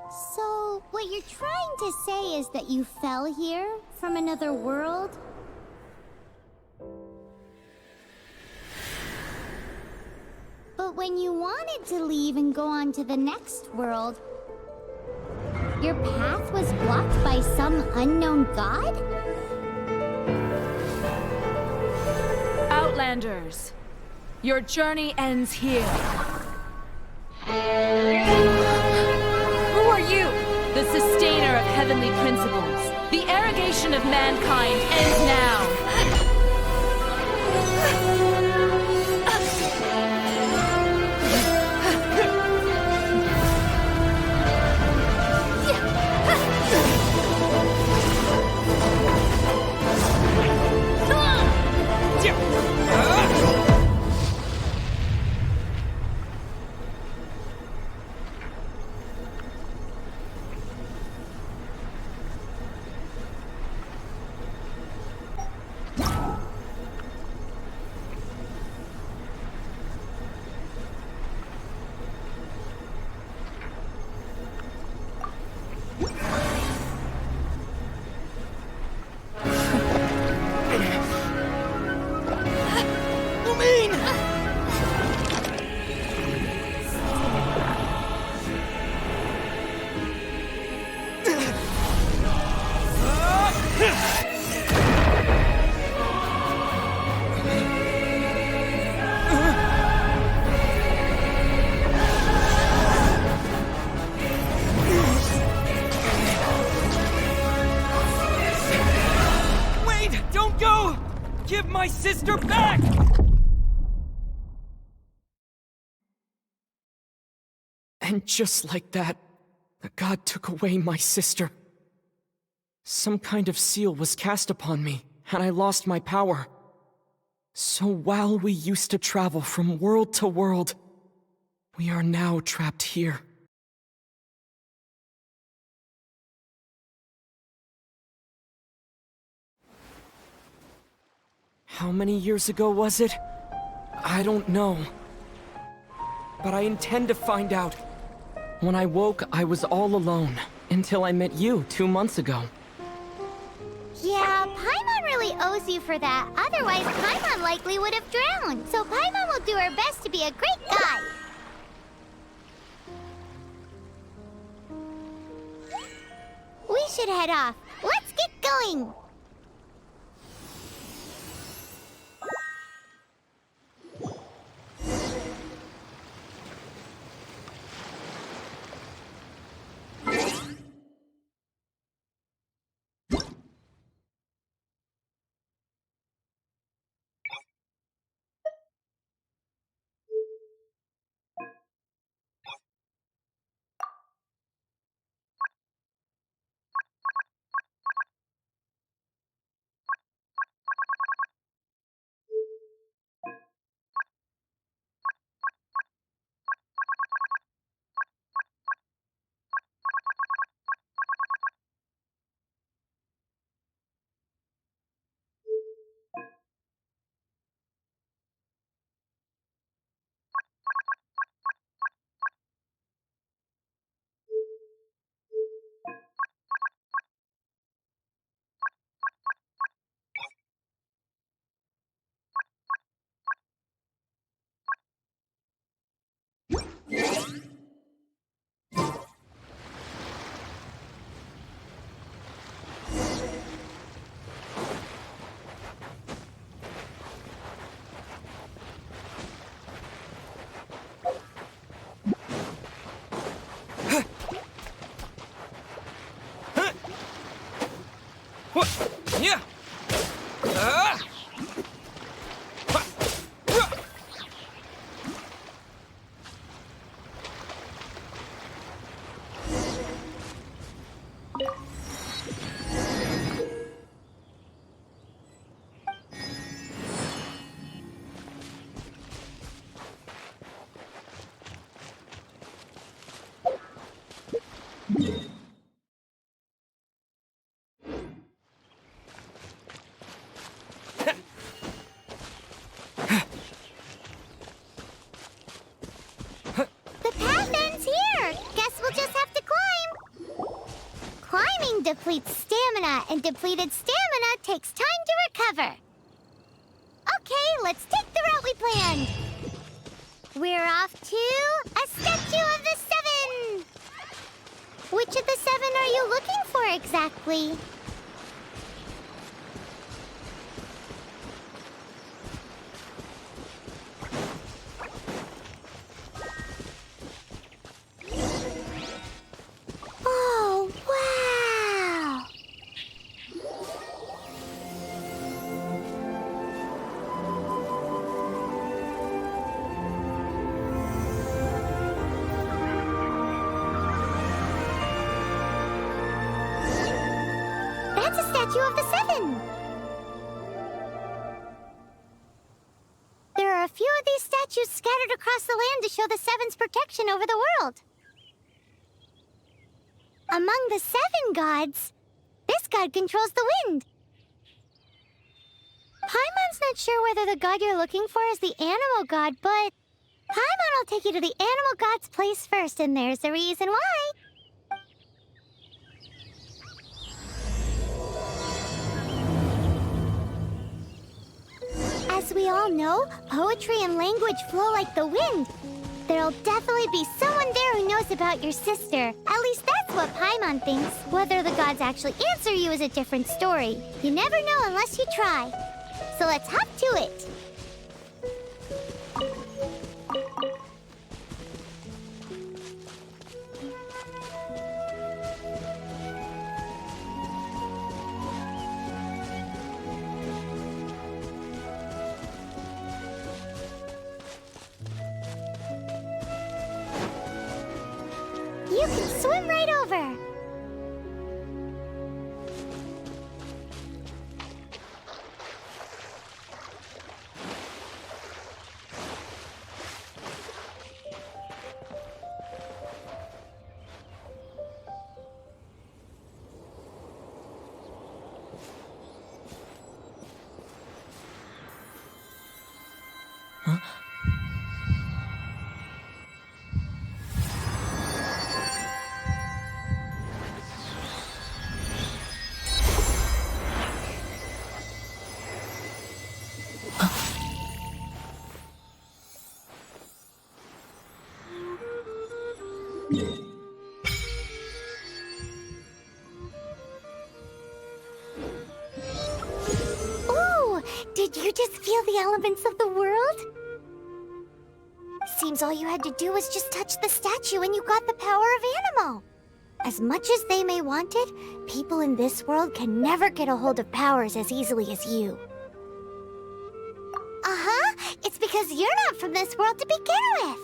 So, what you're trying to say is that you fell here from another world? But when you wanted to leave and go on to the next world, your path was blocked by some unknown god? Outlanders, your journey ends here. Who are you? The sustainer of heavenly principles. The arrogation of mankind ends now. Give my sister back! And just like that, the god took away my sister. Some kind of seal was cast upon me, and I lost my power. So while we used to travel from world to world, we are now trapped here. How many years ago was it? I don't know. But I intend to find out. When I woke, I was all alone, until I met you 2 months ago. Yeah, Paimon really owes you for that. Otherwise, Paimon likely would have drowned. So Paimon will do her best to be a great guide. We should head off. Let's get going! Yeah. depletes stamina, and depleted stamina takes time to recover. Okay, let's take the route we planned. We're off to a Statue of the Seven. Which of the seven are you looking for exactly? Oh, wow! That's a Statue of the Seven! There are a few of these statues scattered across the land to show the Seven's protection over the world. Among the seven gods, this god controls the wind. Paimon's not sure whether the god you're looking for is the Anemo god, but Paimon will take you to the Anemo god's place first, and there's the reason why. As we all know, poetry and language flow like the wind. There'll definitely be someone there who knows about your sister. At least that's what Paimon thinks. Whether the gods actually answer you is a different story. You never know unless you try. So let's hop to it. You can swim right over. Ooh, did you just feel the elements of the world? Seems all you had to do was just touch the statue and you got the power of Anemo. As much as they may want it, people in this world can never get a hold of powers as easily as you. Uh-huh, it's because you're not from this world to begin with.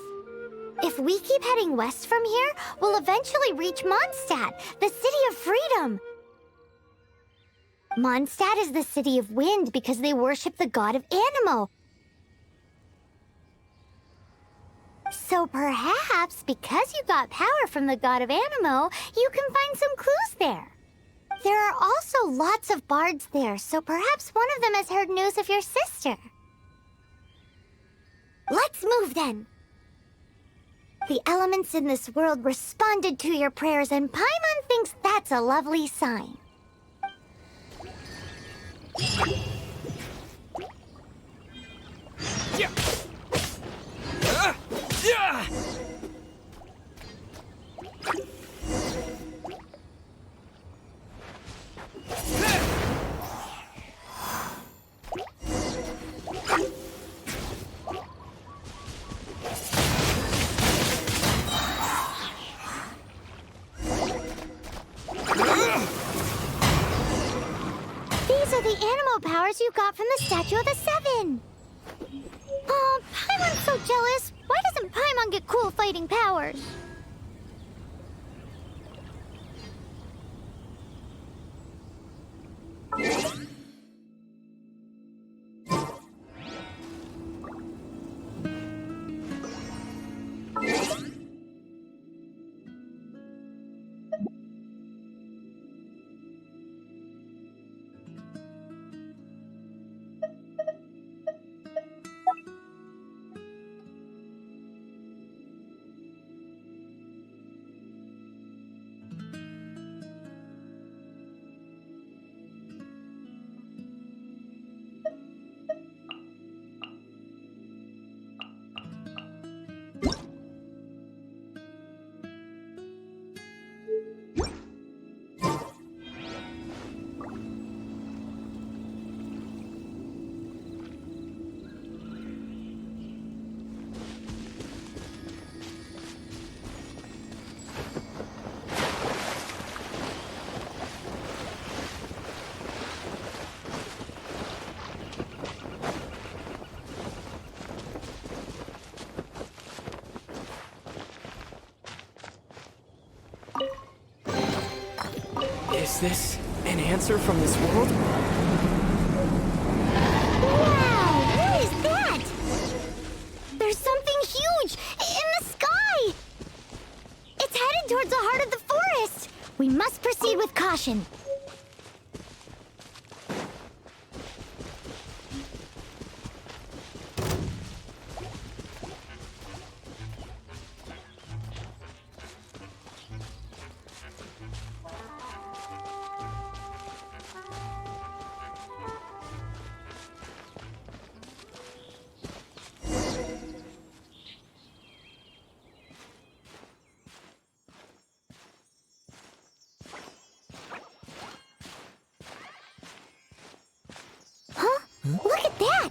If we keep heading west from here, we'll eventually reach Mondstadt, the city of freedom. Mondstadt is the city of wind because they worship the god of Anemo. So perhaps, because you got power from the god of Anemo, you can find some clues there. There are also lots of bards there, so perhaps one of them has heard news of your sister. Let's move then. The elements in this world responded to your prayers, and Paimon thinks that's a lovely sign. Yeah. Yeah. These are the Anemo powers you got from the Statue of the Seven. Oh, Paimon's so jealous. Why doesn't Paimon get cool fighting powers? Is this an answer from this world? Wow! What is that? There's something huge in the sky! It's headed towards the heart of the forest! We must proceed with caution. Look at that!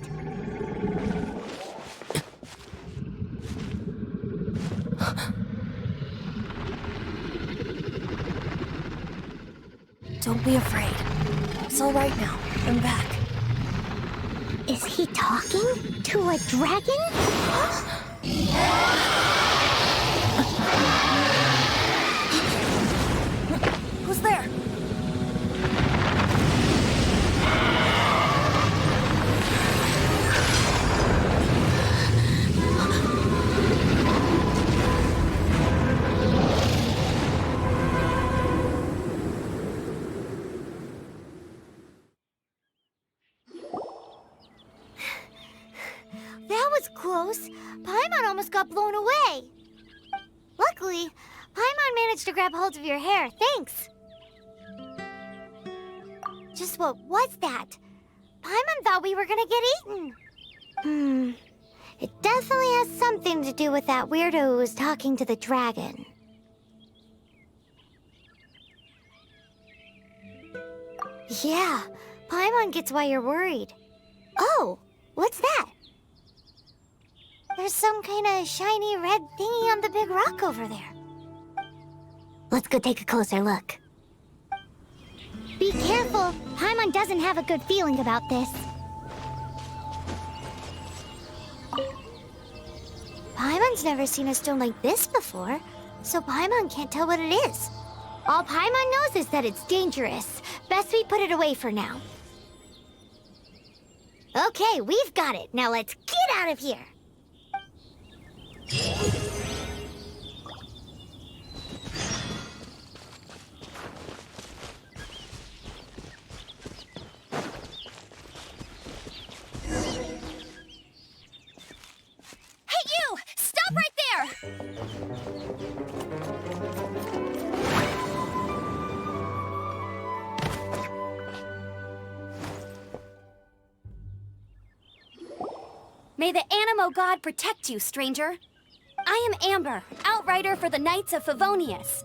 Don't be afraid. It's all right now. I'm back. Is he talking to a dragon? Who's there? That was close. Paimon almost got blown away. Luckily, Paimon managed to grab hold of your hair. Thanks. Just what was that? Paimon thought we were gonna get eaten. It definitely has something to do with that weirdo who was talking to the dragon. Yeah, Paimon gets why you're worried. Oh, what's that? There's some kind of shiny red thingy on the big rock over there. Let's go take a closer look. Be careful! Paimon doesn't have a good feeling about this. Paimon's never seen a stone like this before, so Paimon can't tell what it is. All Paimon knows is that it's dangerous. Best we put it away for now. Okay, we've got it. Now let's get out of here. Hey, you! Stop right there! May the Anemo god protect you, stranger. I am Amber, outrider for the Knights of Favonius.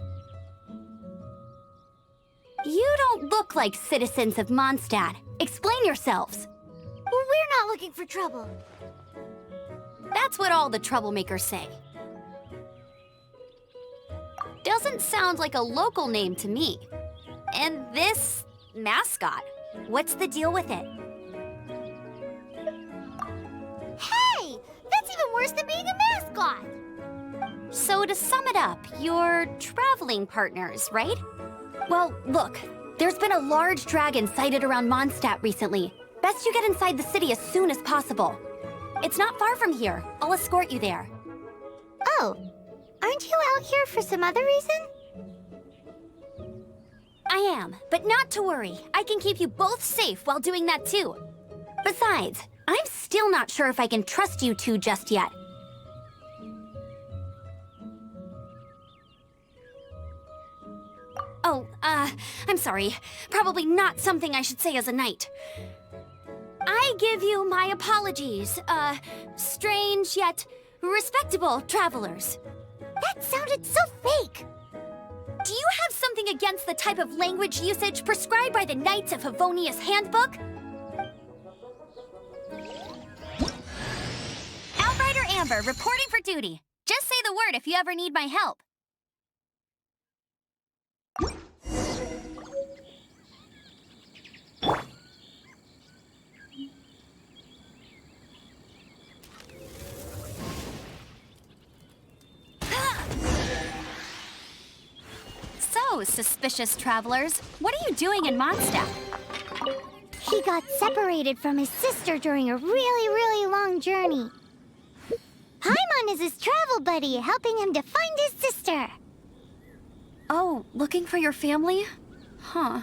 You don't look like citizens of Mondstadt. Explain yourselves. We're not looking for trouble. That's what all the troublemakers say. Doesn't sound like a local name to me. And this mascot, what's the deal with it? Hey! That's even worse than being a mascot! So to sum it up, you're traveling partners, right? Well, look, there's been a large dragon sighted around Mondstadt recently. Best you get inside the city as soon as possible. It's not far from here. I'll escort you there. Oh, aren't you out here for some other reason? I am, but not to worry. I can keep you both safe while doing that too. Besides, I'm still not sure if I can trust you two just yet. Oh, I'm sorry. Probably not something I should say as a knight. I give you my apologies, strange yet respectable travelers. That sounded so fake! Do you have something against the type of language usage prescribed by the Knights of Favonius Handbook? Outrider Amber, reporting for duty. Just say the word if you ever need my help. So, Hello, suspicious travelers. What are you doing in Mondstadt? He got separated from his sister during a really long journey. Paimon is his travel buddy, helping him to find his sister. Oh, looking for your family? Huh.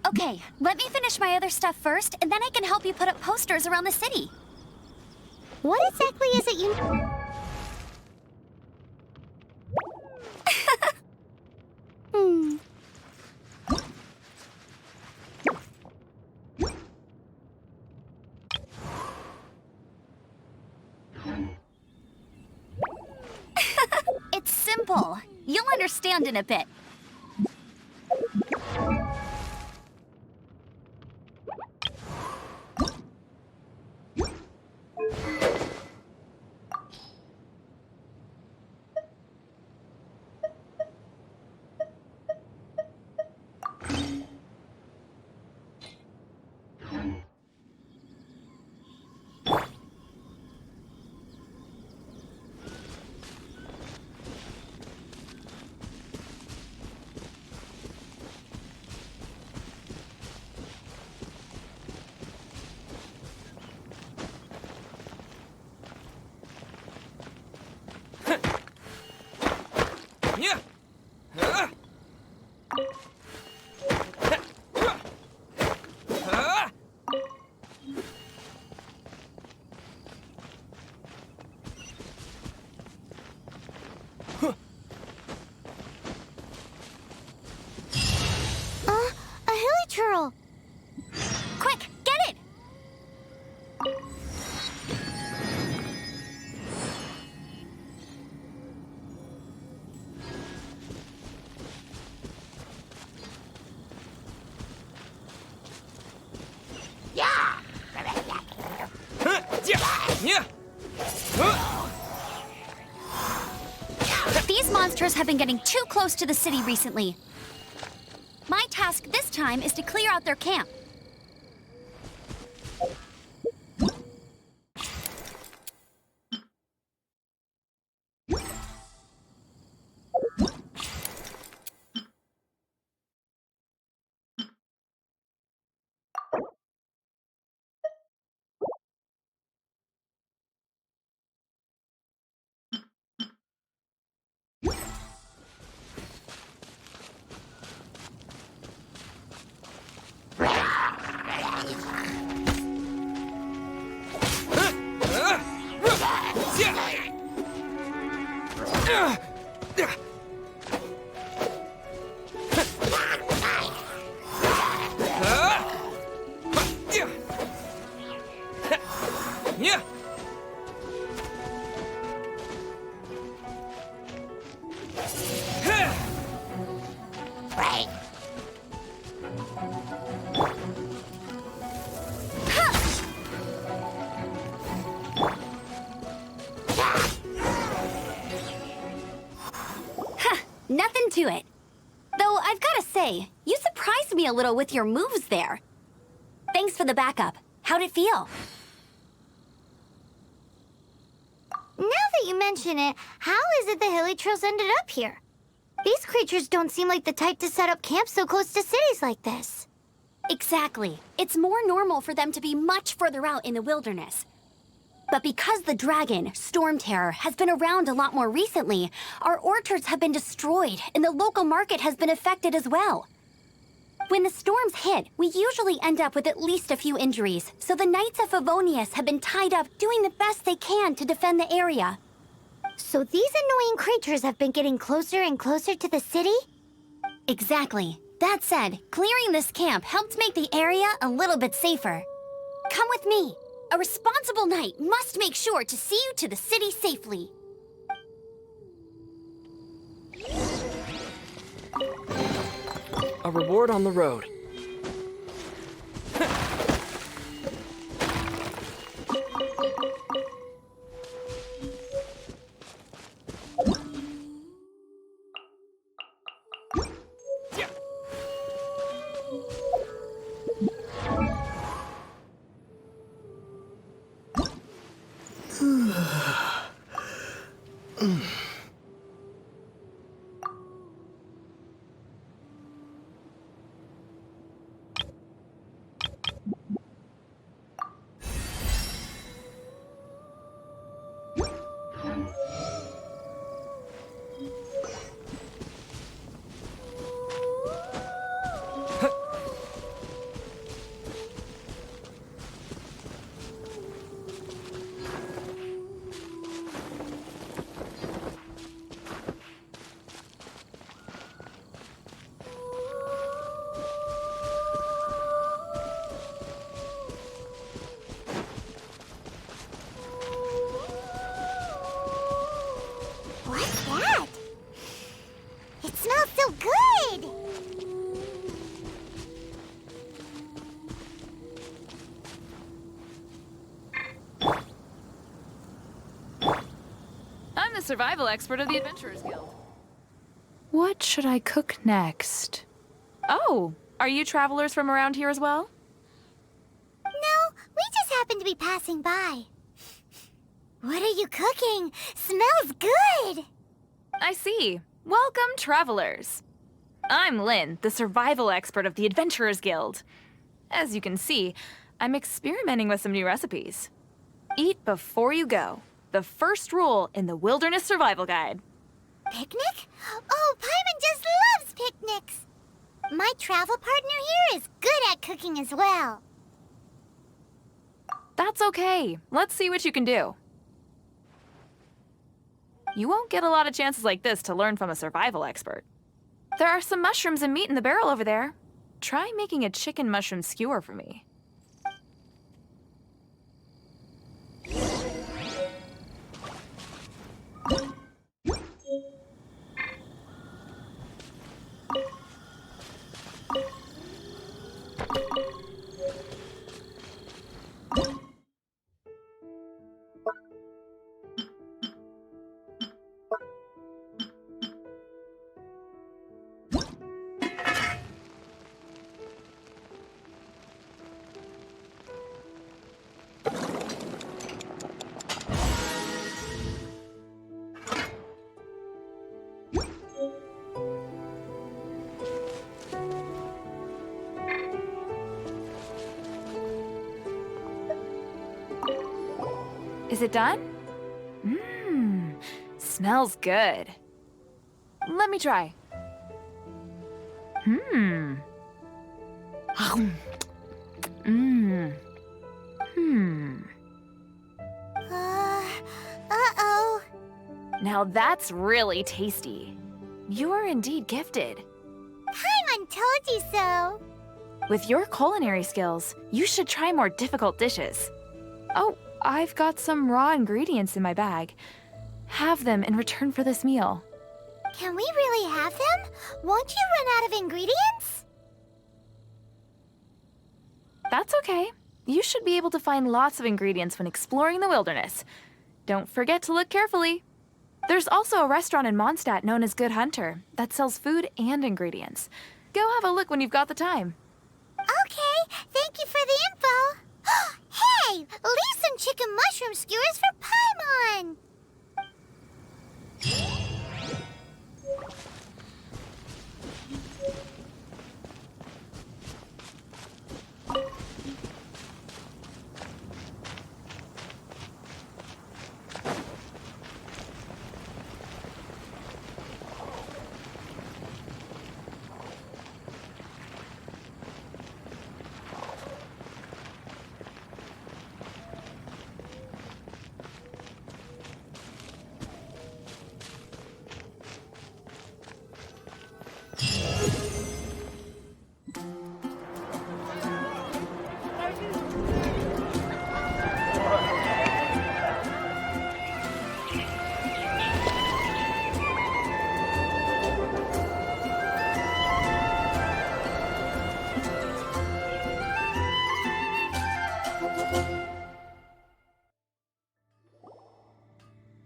Okay, let me finish my other stuff first, and then I can help you put up posters around the city. What exactly is it you... Hmm. It's simple. You'll understand in a bit. A hilichurl. Quick, get it! These monsters have been getting too close to the city recently. My task this time is to clear out their camp. Nothing to it. Though I've gotta say, you surprised me a little with your moves there. Thanks for the backup. How'd it feel? Now that you mention it, how is it the hilichurls ended up here? These creatures don't seem like the type to set up camp so close to cities like this. Exactly. It's more normal for them to be much further out in the wilderness. But because the dragon, Storm Terror, has been around a lot more recently, our orchards have been destroyed and the local market has been affected as well. When the storms hit, we usually end up with at least a few injuries, so the Knights of Favonius have been tied up doing the best they can to defend the area. So these annoying creatures have been getting closer and closer to the city? Exactly. That said, clearing this camp helped make the area a little bit safer. Come with me. A responsible knight must make sure to see you to the city safely. A reward on the road. survival expert of the Adventurers Guild. What should I cook next? Oh, are you travelers from around here as well? No, we just happen to be passing by. What are you cooking? Smells good! I see. Welcome, travelers. I'm Lynn, the survival expert of the Adventurers Guild. As you can see, I'm experimenting with some new recipes. Eat before you go. The first rule in the Wilderness Survival Guide. Picnic? Oh, Paimon just loves picnics! My travel partner here is good at cooking as well. That's okay. Let's see what you can do. You won't get a lot of chances like this to learn from a survival expert. There are some mushrooms and meat in the barrel over there. Try making a chicken mushroom skewer for me. Is it done? Mmm, smells good. Let me try. Mmm. Mmm. Hmm. Uh-oh. Now that's really tasty. You're indeed gifted. Paimon told you so. With your culinary skills, you should try more difficult dishes. Oh, I've got some raw ingredients in my bag. Have them in return for this meal. Can we really have them? Won't you run out of ingredients? That's okay. You should be able to find lots of ingredients when exploring the wilderness. Don't forget to look carefully. There's also a restaurant in Mondstadt known as Good Hunter that sells food and ingredients. Go have a look when you've got the time. Okay, thank you for the info. Hey, leave some chicken mushroom skewers for Paimon.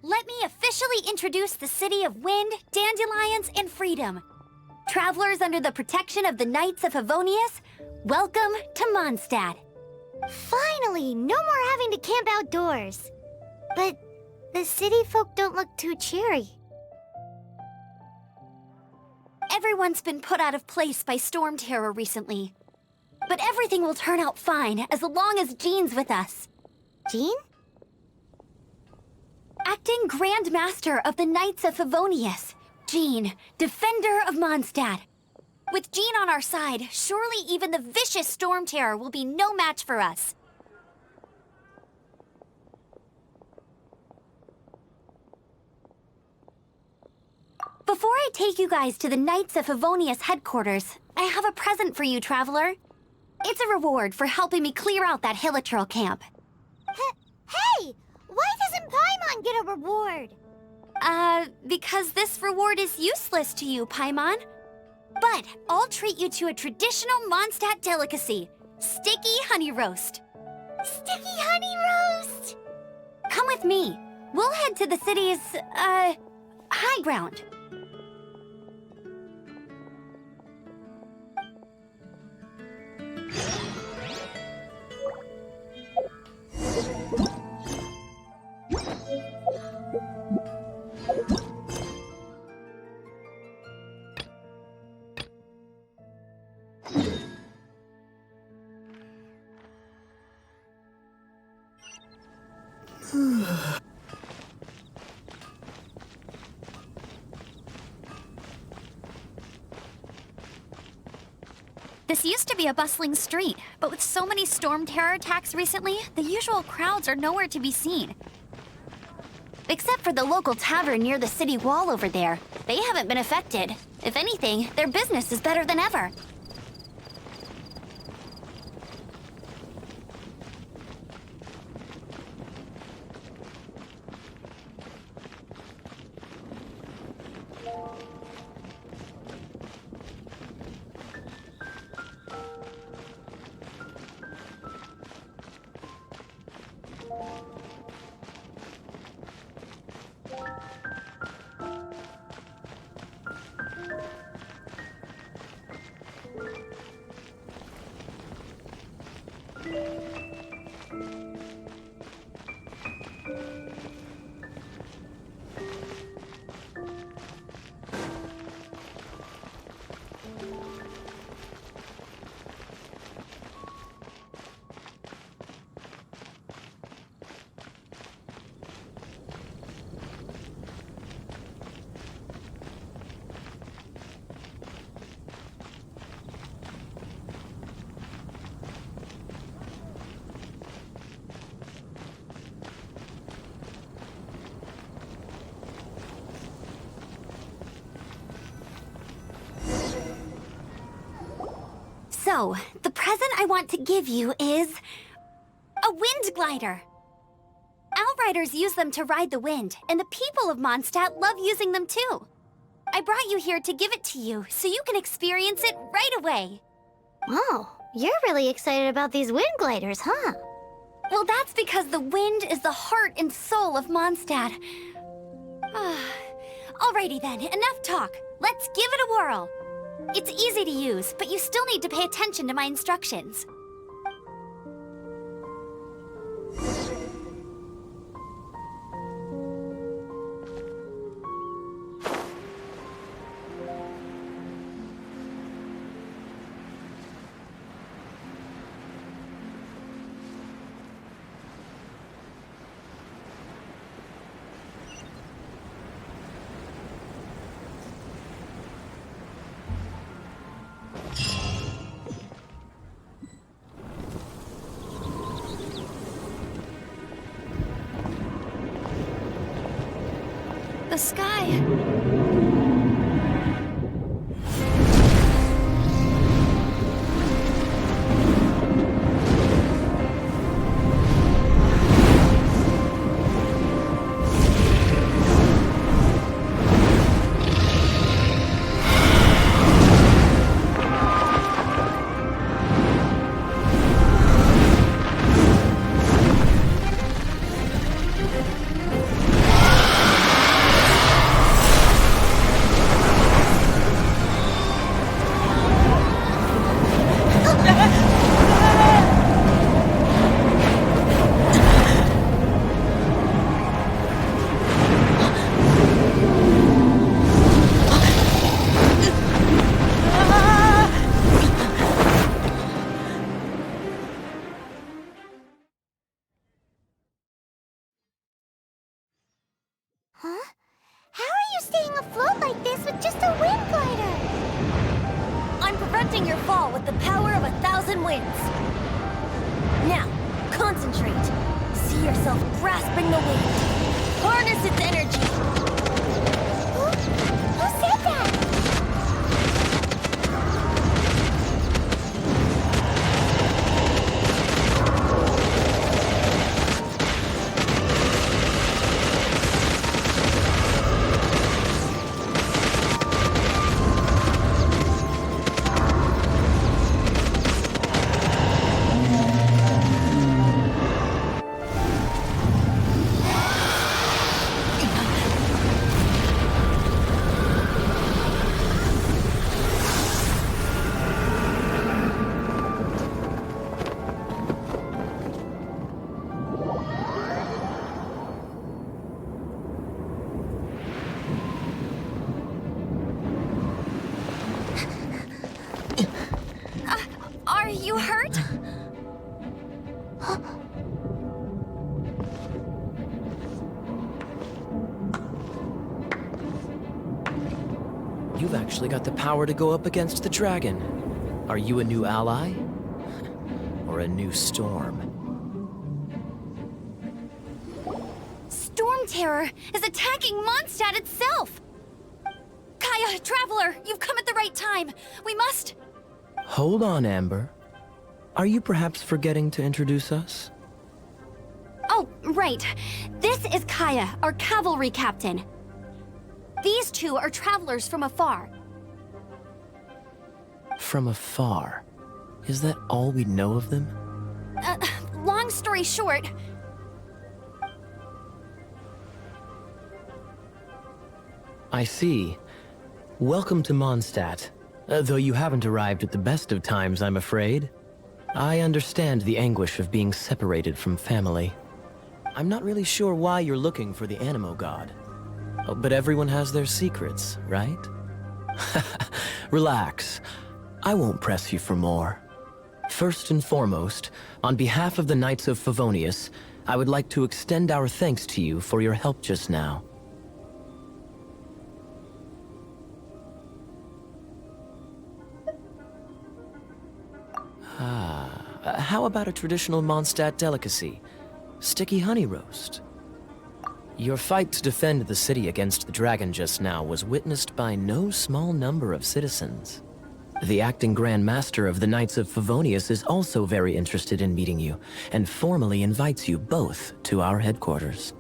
Let me officially introduce the city of wind, dandelions, and freedom. Travelers under the protection of the Knights of Favonius, welcome to Mondstadt. Finally, no more having to camp outdoors. But the city folk don't look too cheery. Everyone's been put out of place by storm terror recently. But everything will turn out fine as long as Jean's with us. Jean? Acting Grand Master of the Knights of Favonius, Jean, Defender of Mondstadt. With Jean on our side, surely even the vicious storm terror will be no match for us. Before I take you guys to the Knights of Favonius headquarters, I have a present for you, Traveler. It's a reward for helping me clear out that Hilitril camp. Hey! Why doesn't Paimon get a reward? Because this reward is useless to you, Paimon. But I'll treat you to a traditional Mondstadt delicacy, sticky honey roast. Sticky honey roast! Come with me. We'll head to the city's, high ground. This used to be a bustling street, but with so many storm terror attacks recently, the usual crowds are nowhere to be seen. Except for the local tavern near the city wall over there. They haven't been affected. If anything, their business is better than ever. So, the present I want to give you is a wind glider. Outriders use them to ride the wind, and the people of Mondstadt love using them too. I brought you here to give it to you, so you can experience it right away. Oh, you're really excited about these wind gliders, huh? Well, that's because the wind is the heart and soul of Mondstadt. Alrighty then, enough talk. Let's give it a whirl. It's easy to use, but you still need to pay attention to my instructions. The sky. Huh? How are you staying afloat like this with just a wind glider? I'm preventing your fall with the power of 1,000 winds. Now, concentrate. See yourself grasping the wind. Harness its energy. Who said that? You hurt? You've actually got the power to go up against the dragon. Are you a new ally? Or a new storm? Storm Terror is attacking Mondstadt itself! Kaeya, Traveler, you've come at the right time. We must... Hold on, Amber. Are you perhaps forgetting to introduce us? Oh, right. This is Kaeya, our cavalry captain. These two are travelers from afar. From afar? Is that all we know of them? Long story short... I see. Welcome to Mondstadt. Though you haven't arrived at the best of times, I'm afraid. I understand the anguish of being separated from family. I'm not really sure why you're looking for the Anemo god. Oh, but everyone has their secrets, right? Relax. I won't press you for more. First and foremost, on behalf of the Knights of Favonius, I would like to extend our thanks to you for your help just now. How about a traditional Mondstadt delicacy? Sticky honey roast. Your fight to defend the city against the dragon just now was witnessed by no small number of citizens. The acting Grand Master of the Knights of Favonius is also very interested in meeting you, and formally invites you both to our headquarters.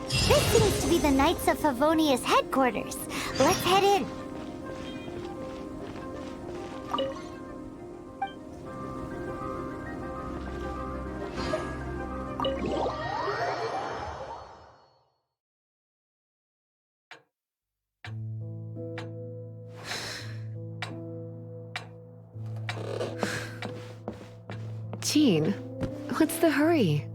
This seems to be the Knights of Favonius headquarters. Let's head in. Jean, what's the hurry?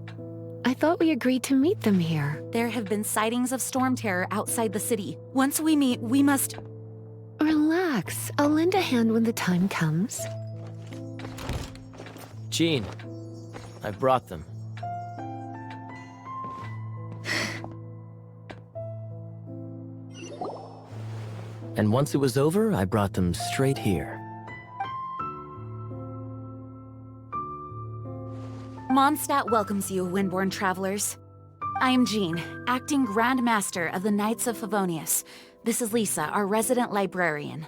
I thought we agreed to meet them here. There have been sightings of storm terror outside the city. Once we meet, we must... Relax. I'll lend a hand when the time comes. Jean, I've brought them. And once it was over, I brought them straight here. Mondstadt welcomes you, Windborn travelers. I am Jean, acting Grand Master of the Knights of Favonius. This is Lisa, our resident librarian.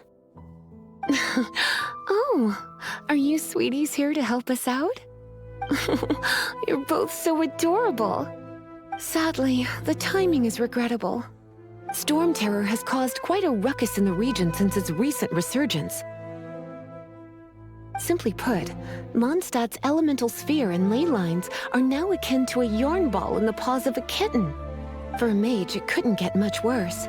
Oh, are you sweeties here to help us out? You're both so adorable. Sadly, the timing is regrettable. Storm terror has caused quite a ruckus in the region since its recent resurgence. Simply put, Mondstadt's elemental sphere and ley lines are now akin to a yarn ball in the paws of a kitten. For a mage, it couldn't get much worse.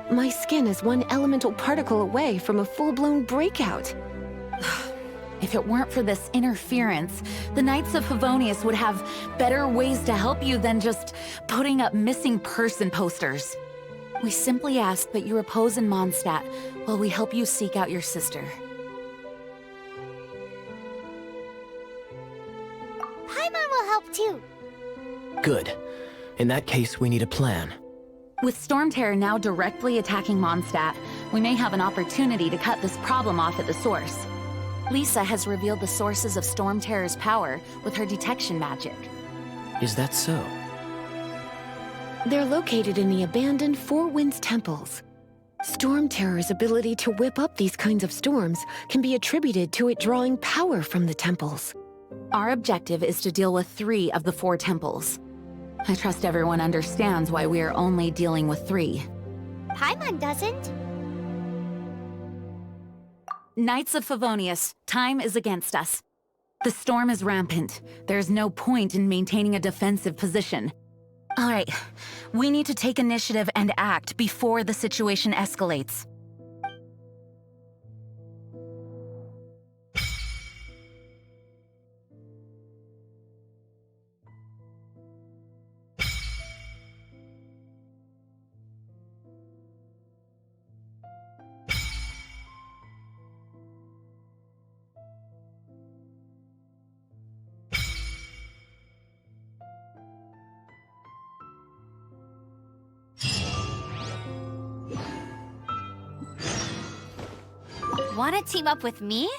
My skin is one elemental particle away from a full-blown breakout. If it weren't for this interference, the Knights of Favonius would have better ways to help you than just putting up missing person posters. We simply ask that you repose in Mondstadt while we help you seek out your sister. Paimon will help too. Good. In that case, we need a plan. With Storm Terror now directly attacking Mondstadt, we may have an opportunity to cut this problem off at the source. Lisa has revealed the sources of Storm Terror's power with her detection magic. Is that so? They're located in the abandoned Four Winds temples. Storm Terror's ability to whip up these kinds of storms can be attributed to it drawing power from the temples. Our objective is to deal with 3 of the 4 temples. I trust everyone understands why we are only dealing with 3. Paimon doesn't. Knights of Favonius, time is against us. The storm is rampant. There's no point in maintaining a defensive position. All right, we need to take initiative and act before the situation escalates. Wanna team up with me?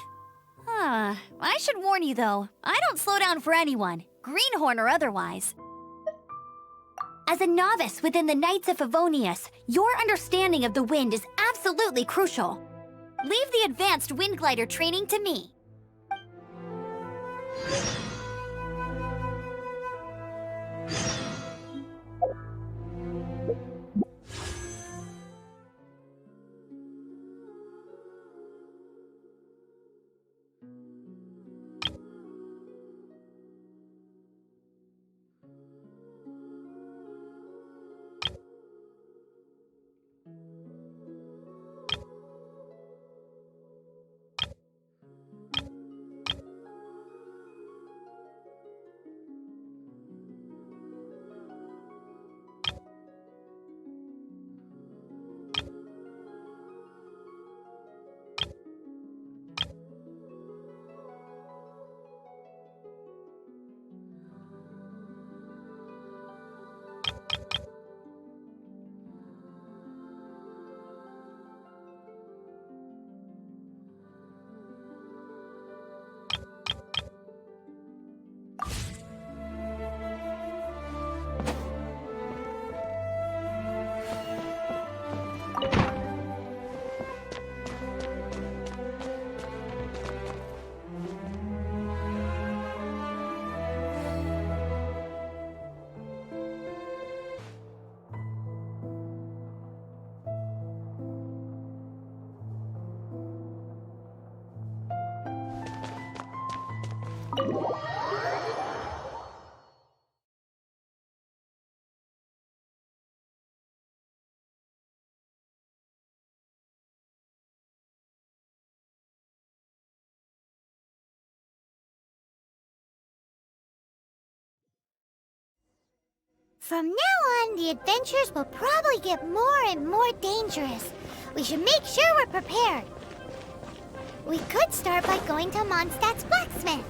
I should warn you though, I don't slow down for anyone, greenhorn or otherwise. As a novice within the Knights of Favonius, your understanding of the wind is absolutely crucial. Leave the advanced wind glider training to me. From now on, the adventures will probably get more and more dangerous. We should make sure we're prepared. We could start by going to Mondstadt's blacksmith.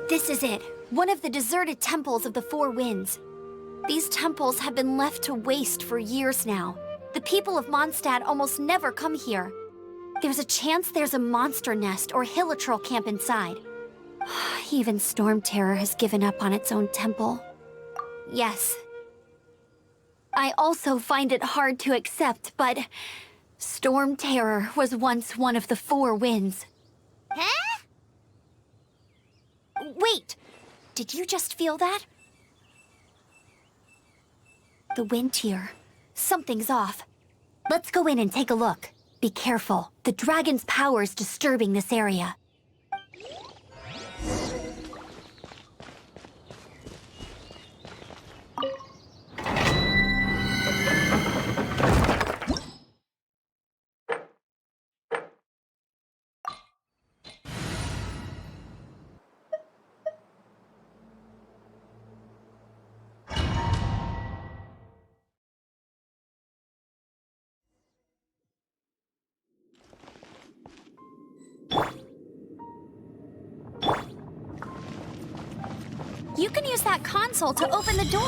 This is it, one of the deserted temples of the Four Winds. These temples have been left to waste for years now. The people of Mondstadt almost never come here. There's a chance there's a monster nest or hilitrol camp inside. Even Storm Terror has given up on its own temple. Yes. I also find it hard to accept, but Storm Terror was once one of the 4 winds. Huh? Wait! Did you just feel that? The wind here. Something's off. Let's go in and take a look. Be careful. The dragon's power is disturbing this area. You can use that console to open the door.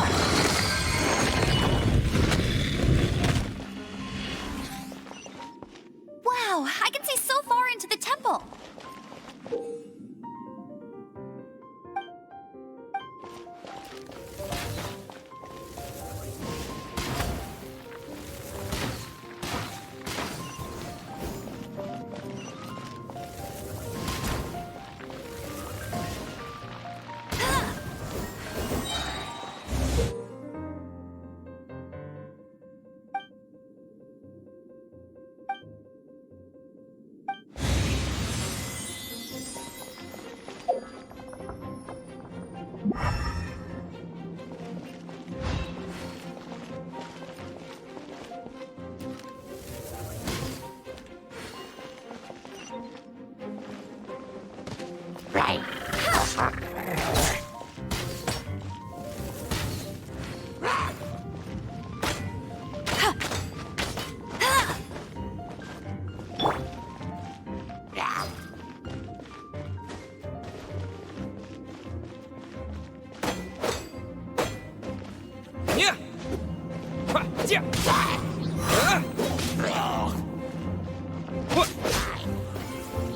Wow, I can see so far into the temple.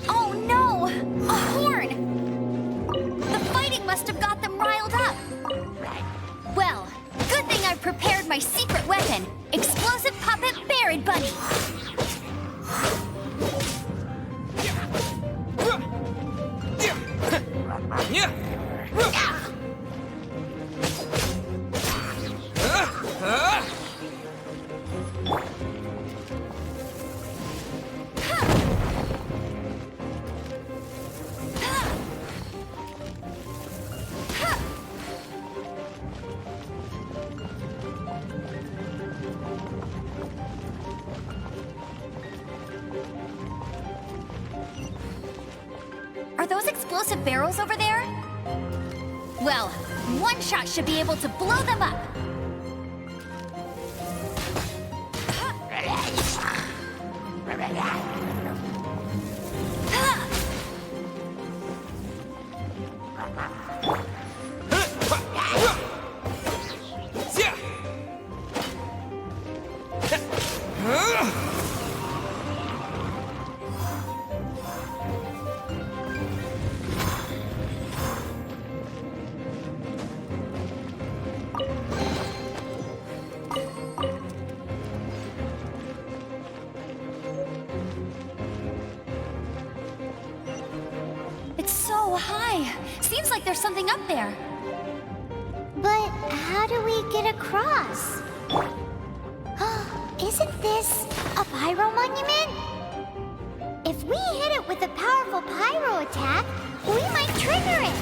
Oh no! A horn! The fighting must have got them riled up. Well, good thing I've prepared my secret weapon, explosive puppet Barrett Bunny. Are those explosive barrels over there? Well, one shot should be able to blow them up. So high. Seems like there's something up there. But how do we get across? Isn't this a pyro monument? If we hit it with a powerful pyro attack, we might trigger it.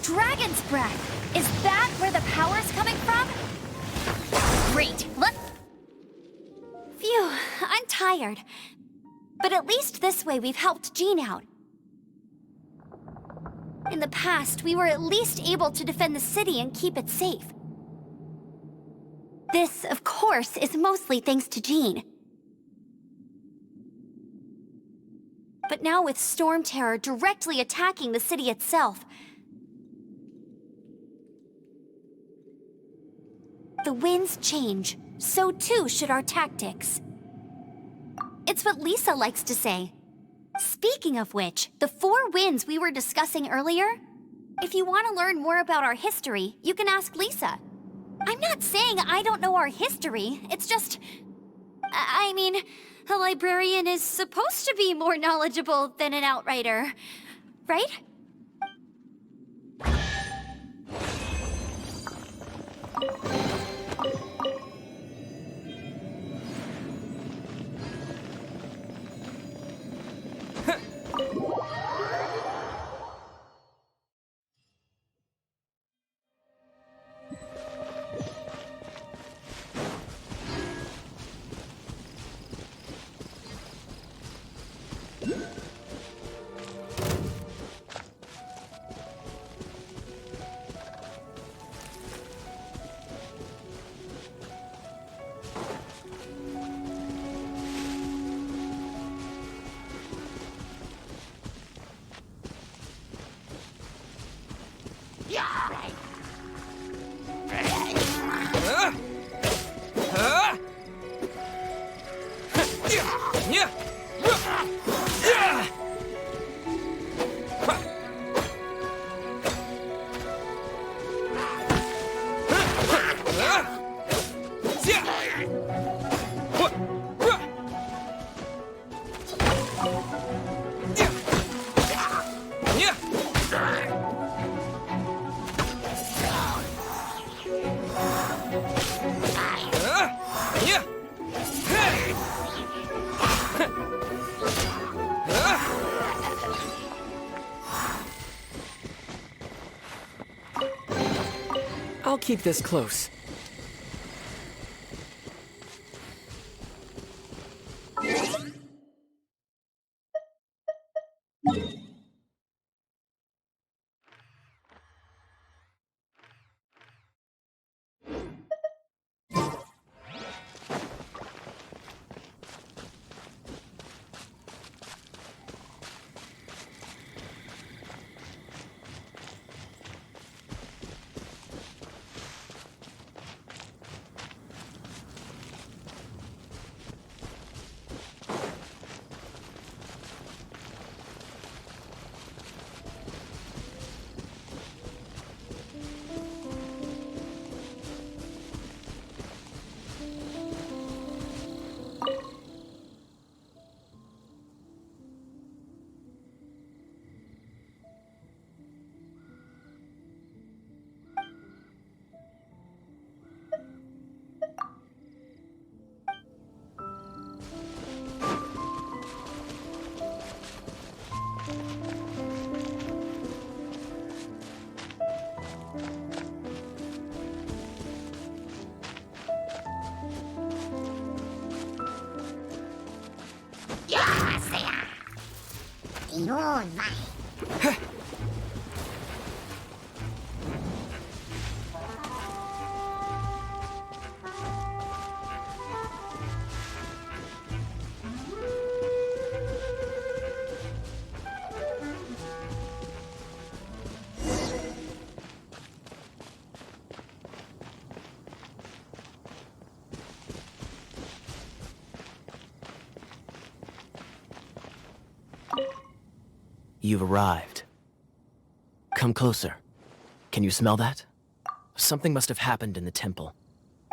Dragon's breath! Is that where the power's coming from? Great, Phew, I'm tired. But at least this way we've helped Jean out. In the past, we were at least able to defend the city and keep it safe. This, of course, is mostly thanks to Jean. But now with Storm Terror directly attacking the city itself, the winds change, so too should our tactics. It's what Lisa likes to say. Speaking of which, the 4 winds we were discussing earlier, if you want to learn more about our history, you can ask Lisa. I'm not saying I don't know our history, it's just... I mean, a librarian is supposed to be more knowledgeable than an outrider, right? I'll keep this close. You've arrived. Come closer. Can you smell that? Something must have happened in the temple.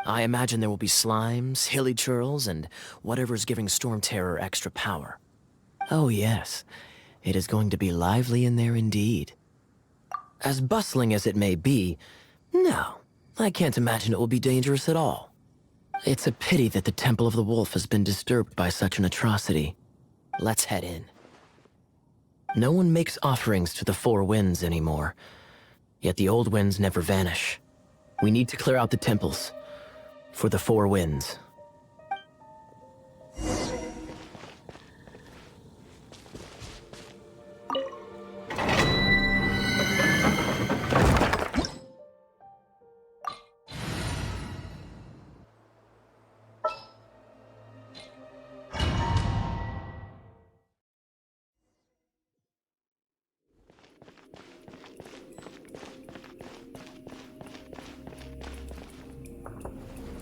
I imagine there will be slimes, hilly churls, and whatever's giving Storm Terror extra power. Oh yes, it is going to be lively in there indeed. As bustling as it may be, no, I can't imagine it will be dangerous at all. It's a pity that the Temple of the Wolf has been disturbed by such an atrocity. Let's head in. No one makes offerings to the Four Winds anymore, yet the old winds never vanish. We need to clear out the temples for the Four Winds.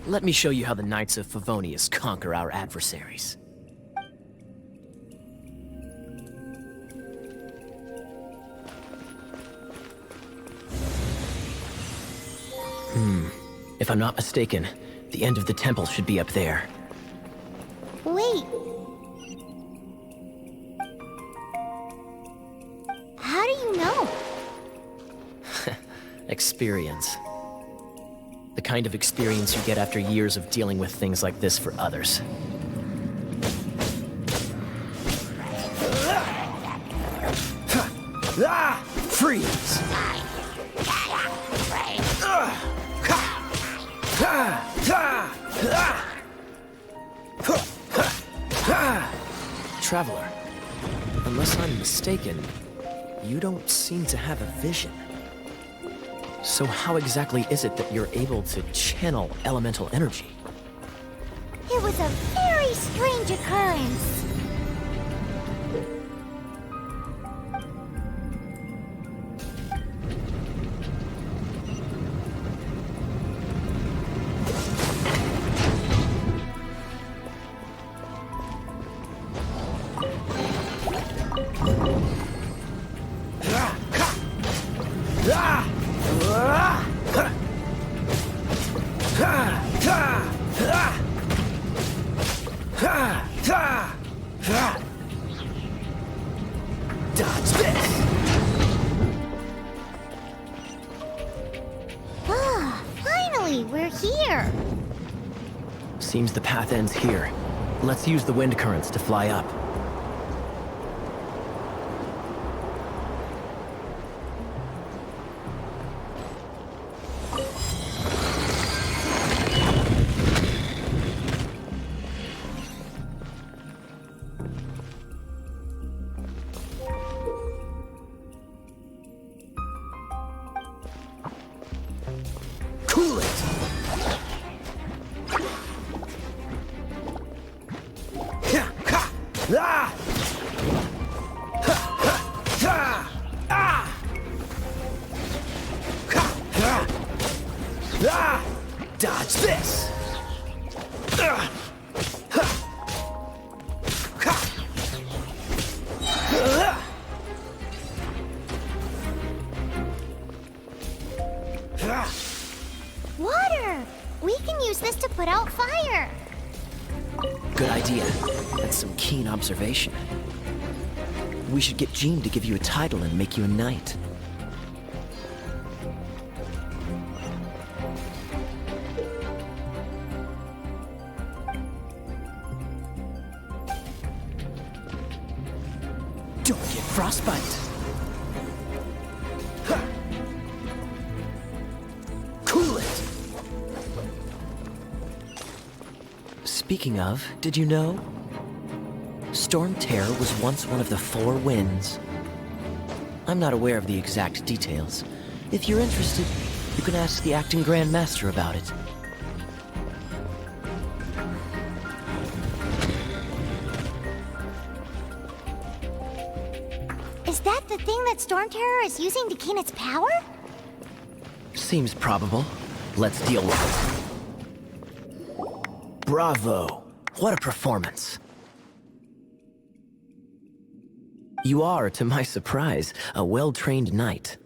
Let me show you how the Knights of Favonius conquer our adversaries. If I'm not mistaken, the end of the temple should be up there. Wait. How do you know? Experience. The kind of experience you get after years of dealing with things like this for others. Freeze! Traveler, unless I'm mistaken, you don't seem to have a vision. So how exactly is it that you're able to channel elemental energy? It was a very strange occurrence. Dodge this! Ah, finally, we're here. Seems the path ends here. Let's use the wind currents to fly up. Cool it! Dodge this! Water! We can use this to put out fire. Good idea. That's some keen observation. We should get Jean to give you a title and make you a knight. Don't get frostbite. Cool it. Speaking of, did you know? Storm Terror was once one of the 4 winds. I'm not aware of the exact details. If you're interested, you can ask the acting Grand Master about it. Is that the thing that Storm Terror is using to gain its power? Seems probable. Let's deal with it. Bravo! What a performance! You are, to my surprise, a well-trained knight.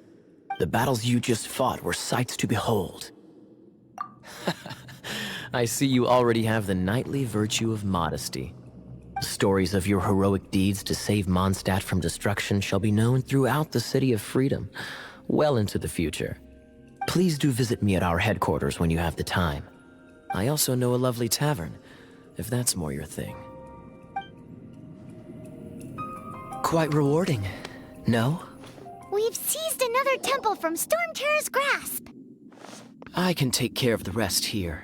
The battles you just fought were sights to behold. I see you already have the knightly virtue of modesty. Stories of your heroic deeds to save Mondstadt from destruction shall be known throughout the City of Freedom, well into the future. Please do visit me at our headquarters when you have the time. I also know a lovely tavern, if that's more your thing. Quite rewarding, no? We've seized another temple from Storm Terror's grasp. I can take care of the rest here.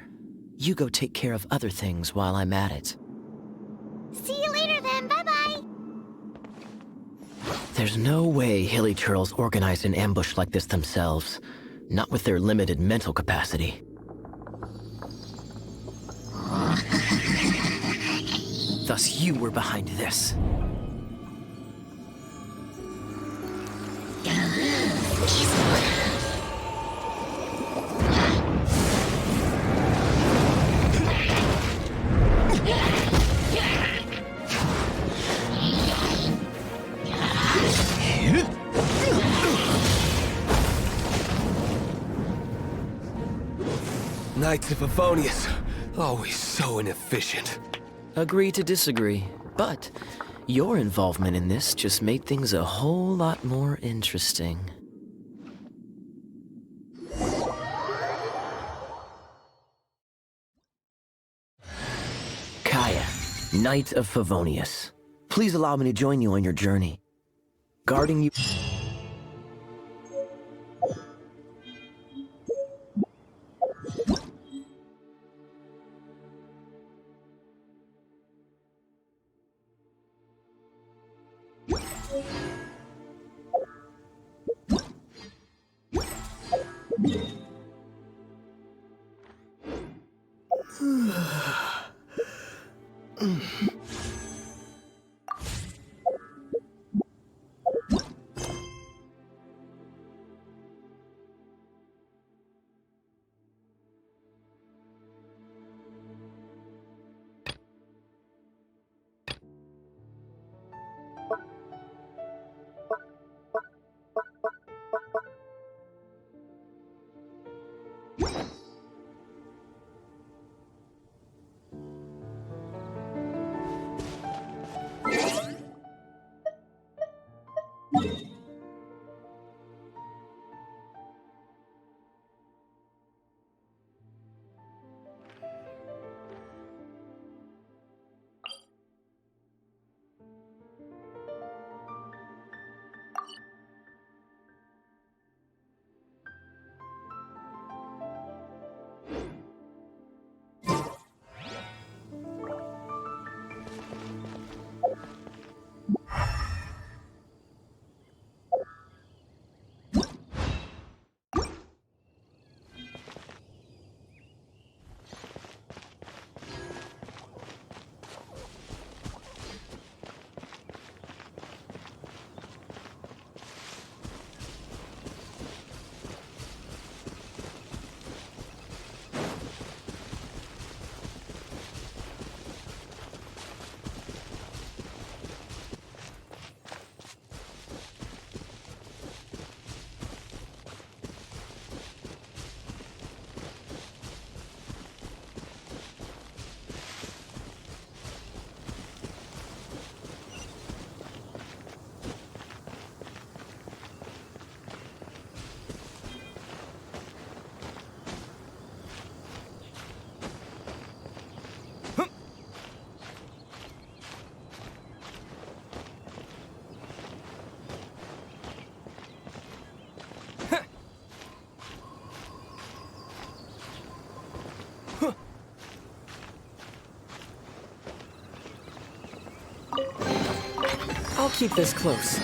You go take care of other things while I'm at it. See you later then, bye-bye. There's no way Hilly Churls organized an ambush like this themselves. Not with their limited mental capacity. Thus you were behind this. Knights of Favonius, always so inefficient. Agree to disagree, but your involvement in this just made things a whole lot more interesting. Kaeya, Knight of Favonius. Please allow me to join you on your journey. Guarding you... I'll keep this close.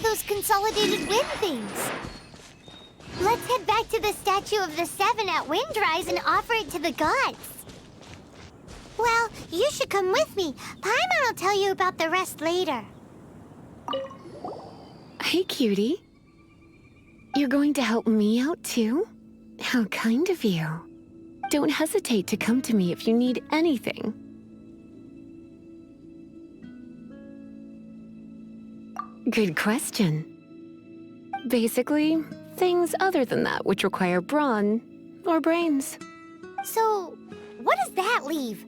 those consolidated wind things. Let's head back to the statue of the Seven at Windrise and offer it to the gods. Well, you should come with me. Paimon will tell you about the rest later. Hey, cutie. You're going to help me out, too? How kind of you. Don't hesitate to come to me if you need anything. Good question. Basically, things other than that which require brawn or brains. So, what does that leave?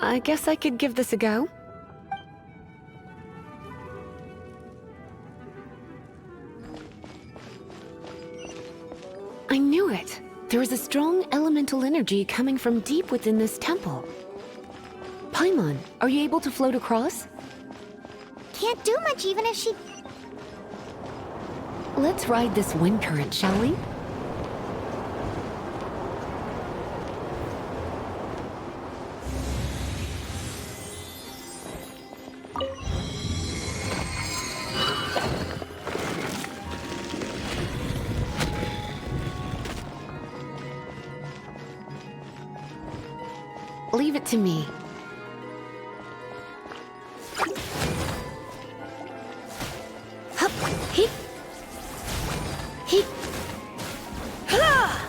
I guess I could give this a go. I knew it. There is a strong elemental energy coming from deep within this temple. Paimon, are you able to float across? Can't do much even if she... Let's ride this wind current, shall we? Leave it to me. Hup, heep. Heep. Ha!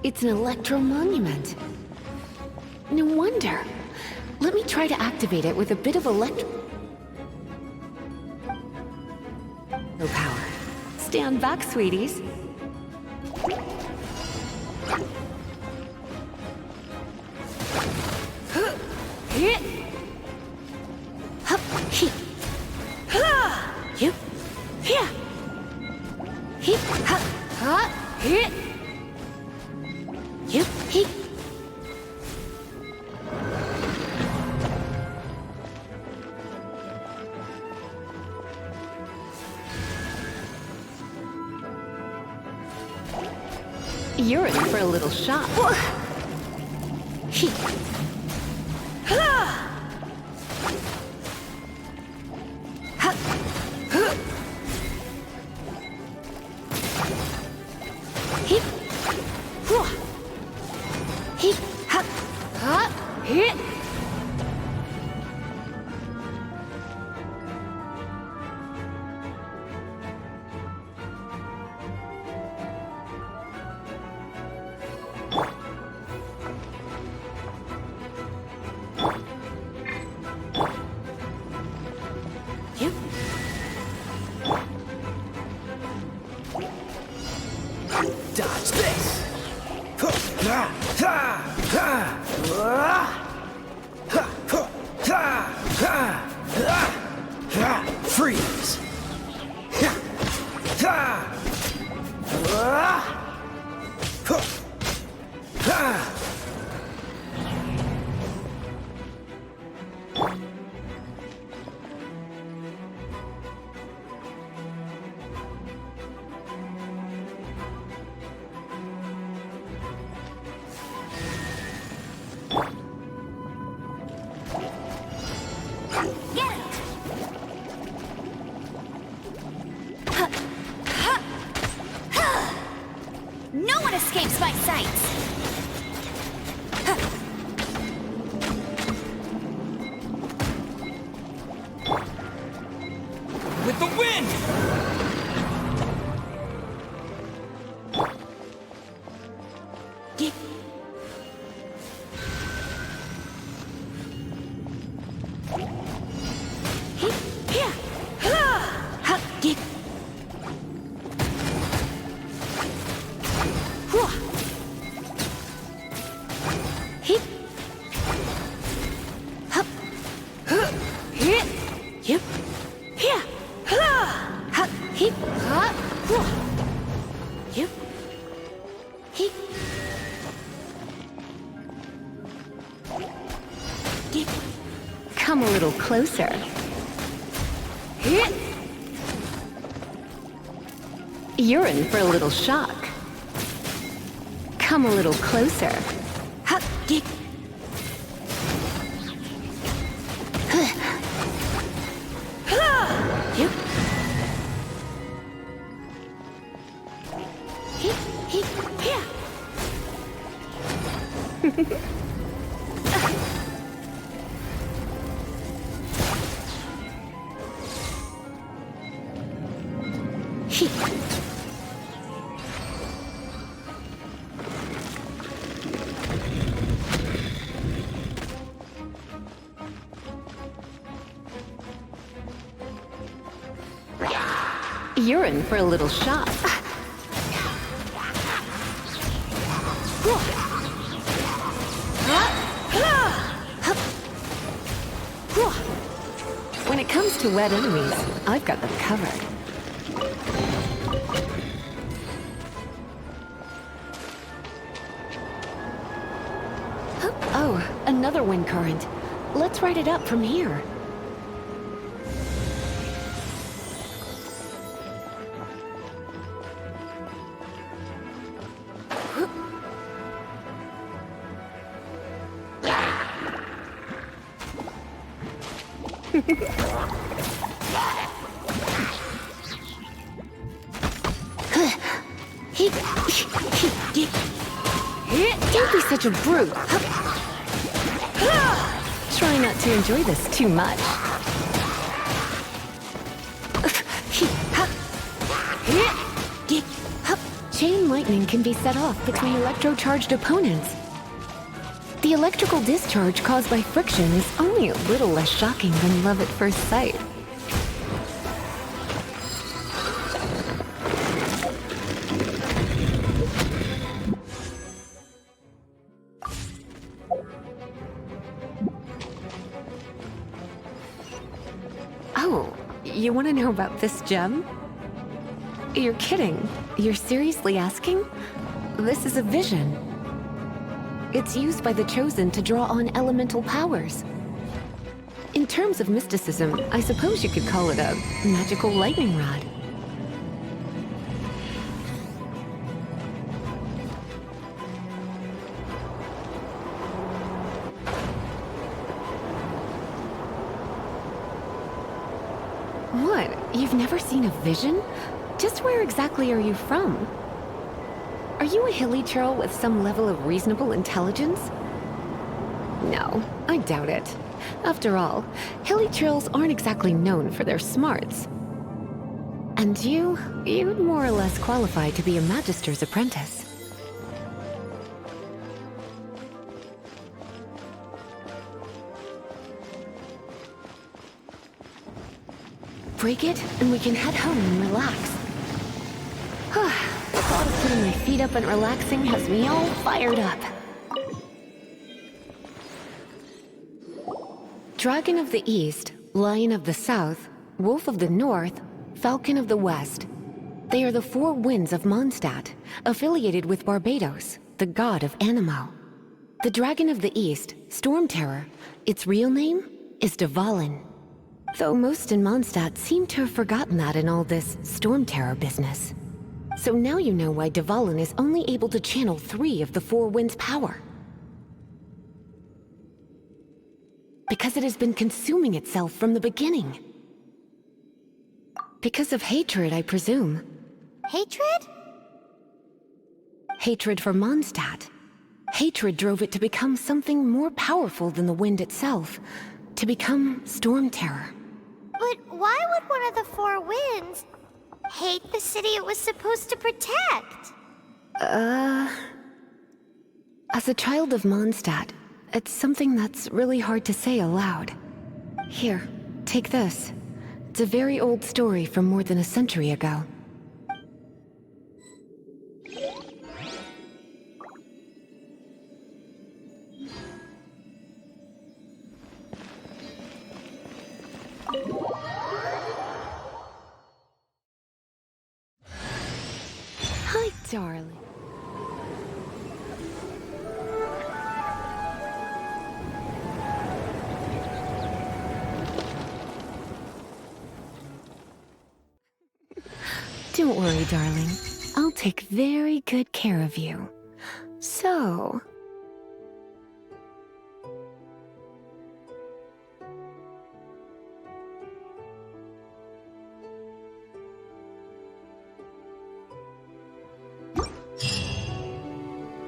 It's an electro monument. No wonder. Let me try to activate it with a bit of electro power. Stand back, sweeties. Hup, heep. Yep. Here. Heep. Hup. Hup. Here. Yep. Heep. You're in for a little shock. Heep. Heep. Heep. Hup. Hup. Hit. Yep. Dodge this! Freeze! No one escapes my sights! With the wind! Get. Here. Hup. Get. Yep. Here. Ha. Hip. Ha. Yep. Hip. Yep. Come a little closer. You're in for a little shock. Come a little closer. Ha. Yep. Yep. Hip, hip, here. Hip. You're in for a little shock. When it comes to wet enemies, I've got them covered. Oh, another wind current. Let's ride it up from here. Don't be such a brute. Try not to enjoy this too much. Chain lightning can be set off between electro-charged opponents. The electrical discharge caused by friction is only a little less shocking than love at first sight. Oh, you want to know about this gem? You're kidding. You're seriously asking? This is a vision. It's used by the Chosen to draw on elemental powers. In terms of mysticism, I suppose you could call it a magical lightning rod. What? You've never seen a vision? Just where exactly are you from? Are you a hilly churl with some level of reasonable intelligence? No, I doubt it. After all, hilly churls aren't exactly known for their smarts. And you'd more or less qualify to be a magister's apprentice. Break it, and we can head home and relax. The thought of putting my feet up and relaxing has me all fired up. Dragon of the East, Lion of the South, Wolf of the North, Falcon of the West. They are the four winds of Mondstadt, affiliated with Barbados, the god of Anemo. The Dragon of the East, Storm Terror, its real name is Dvalin. Though most in Mondstadt seem to have forgotten that in all this Storm Terror business. So now you know why Dvalin is only able to channel 3 of the four winds' power. Because it has been consuming itself from the beginning. Because of hatred, I presume. Hatred? Hatred for Mondstadt. Hatred drove it to become something more powerful than the wind itself. To become Storm Terror. But why would one of the four winds hate the city it was supposed to protect? As a child of Mondstadt, it's something that's really hard to say aloud. Here, take this. It's a very old story from more than a century ago. darling. Don't worry, darling. I'll take very good care of you. So...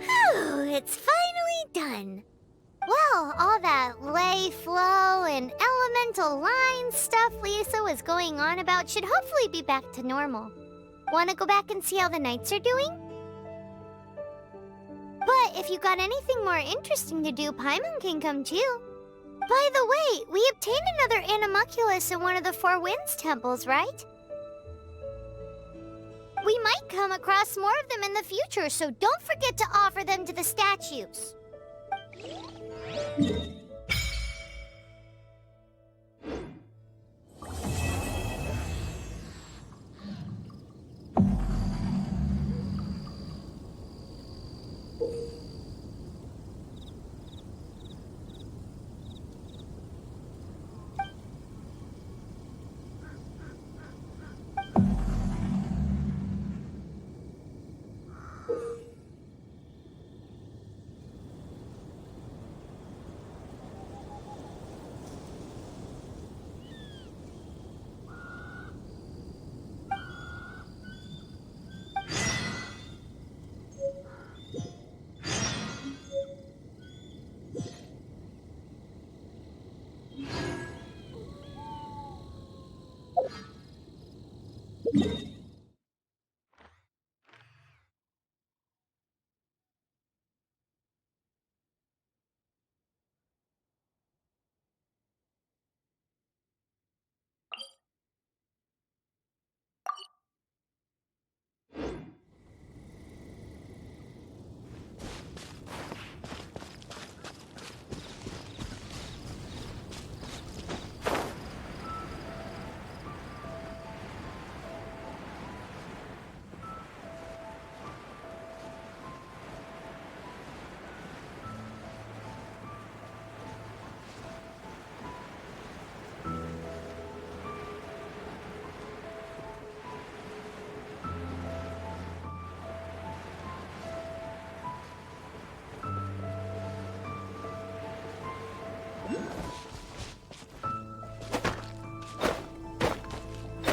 Whew, it's finally done. Well, all that lay, flow, and elemental line stuff Lisa was going on about should hopefully be back to normal. Want to go back and see how the knights are doing? But if you got anything more interesting to do, Paimon can come too. By the way, we obtained another Animalculus in one of the Four Winds temples, right? We might come across more of them in the future, so don't forget to offer them to the statues.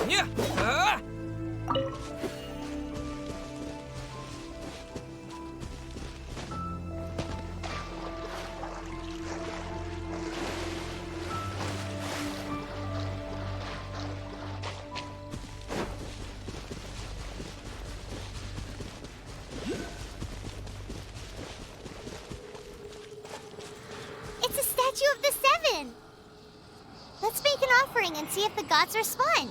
Yeah. It's a statue of the Seven! Let's make an offering and see if the gods respond.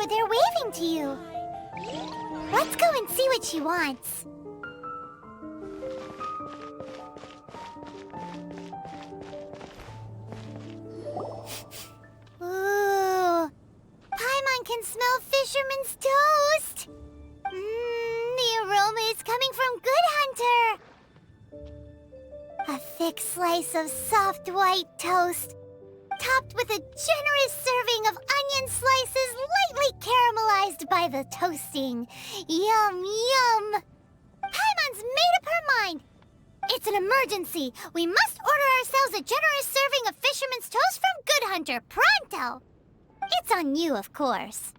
they're waving to you. Let's go and see what she wants. Ooh, Paimon can smell fisherman's toast. The aroma is coming from Good Hunter. A thick slice of soft white toast, topped with a generous serving of onion slices lightly caramelized by the toasting. Yum, yum! Paimon's made up her mind. It's an emergency. We must order ourselves a generous serving of fisherman's toast from Good Hunter, pronto! It's on you, of course.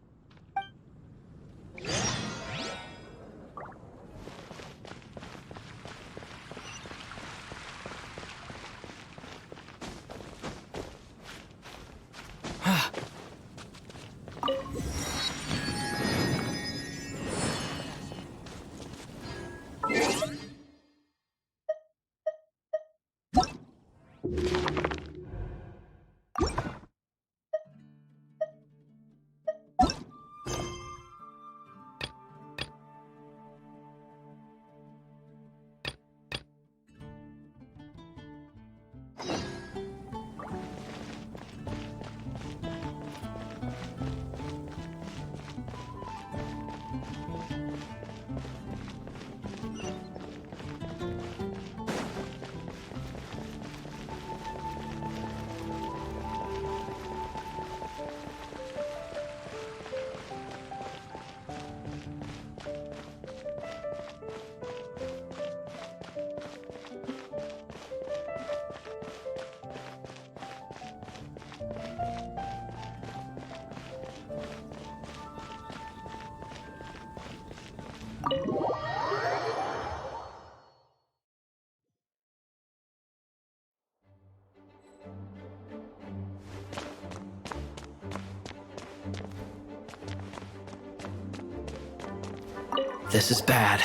This is bad.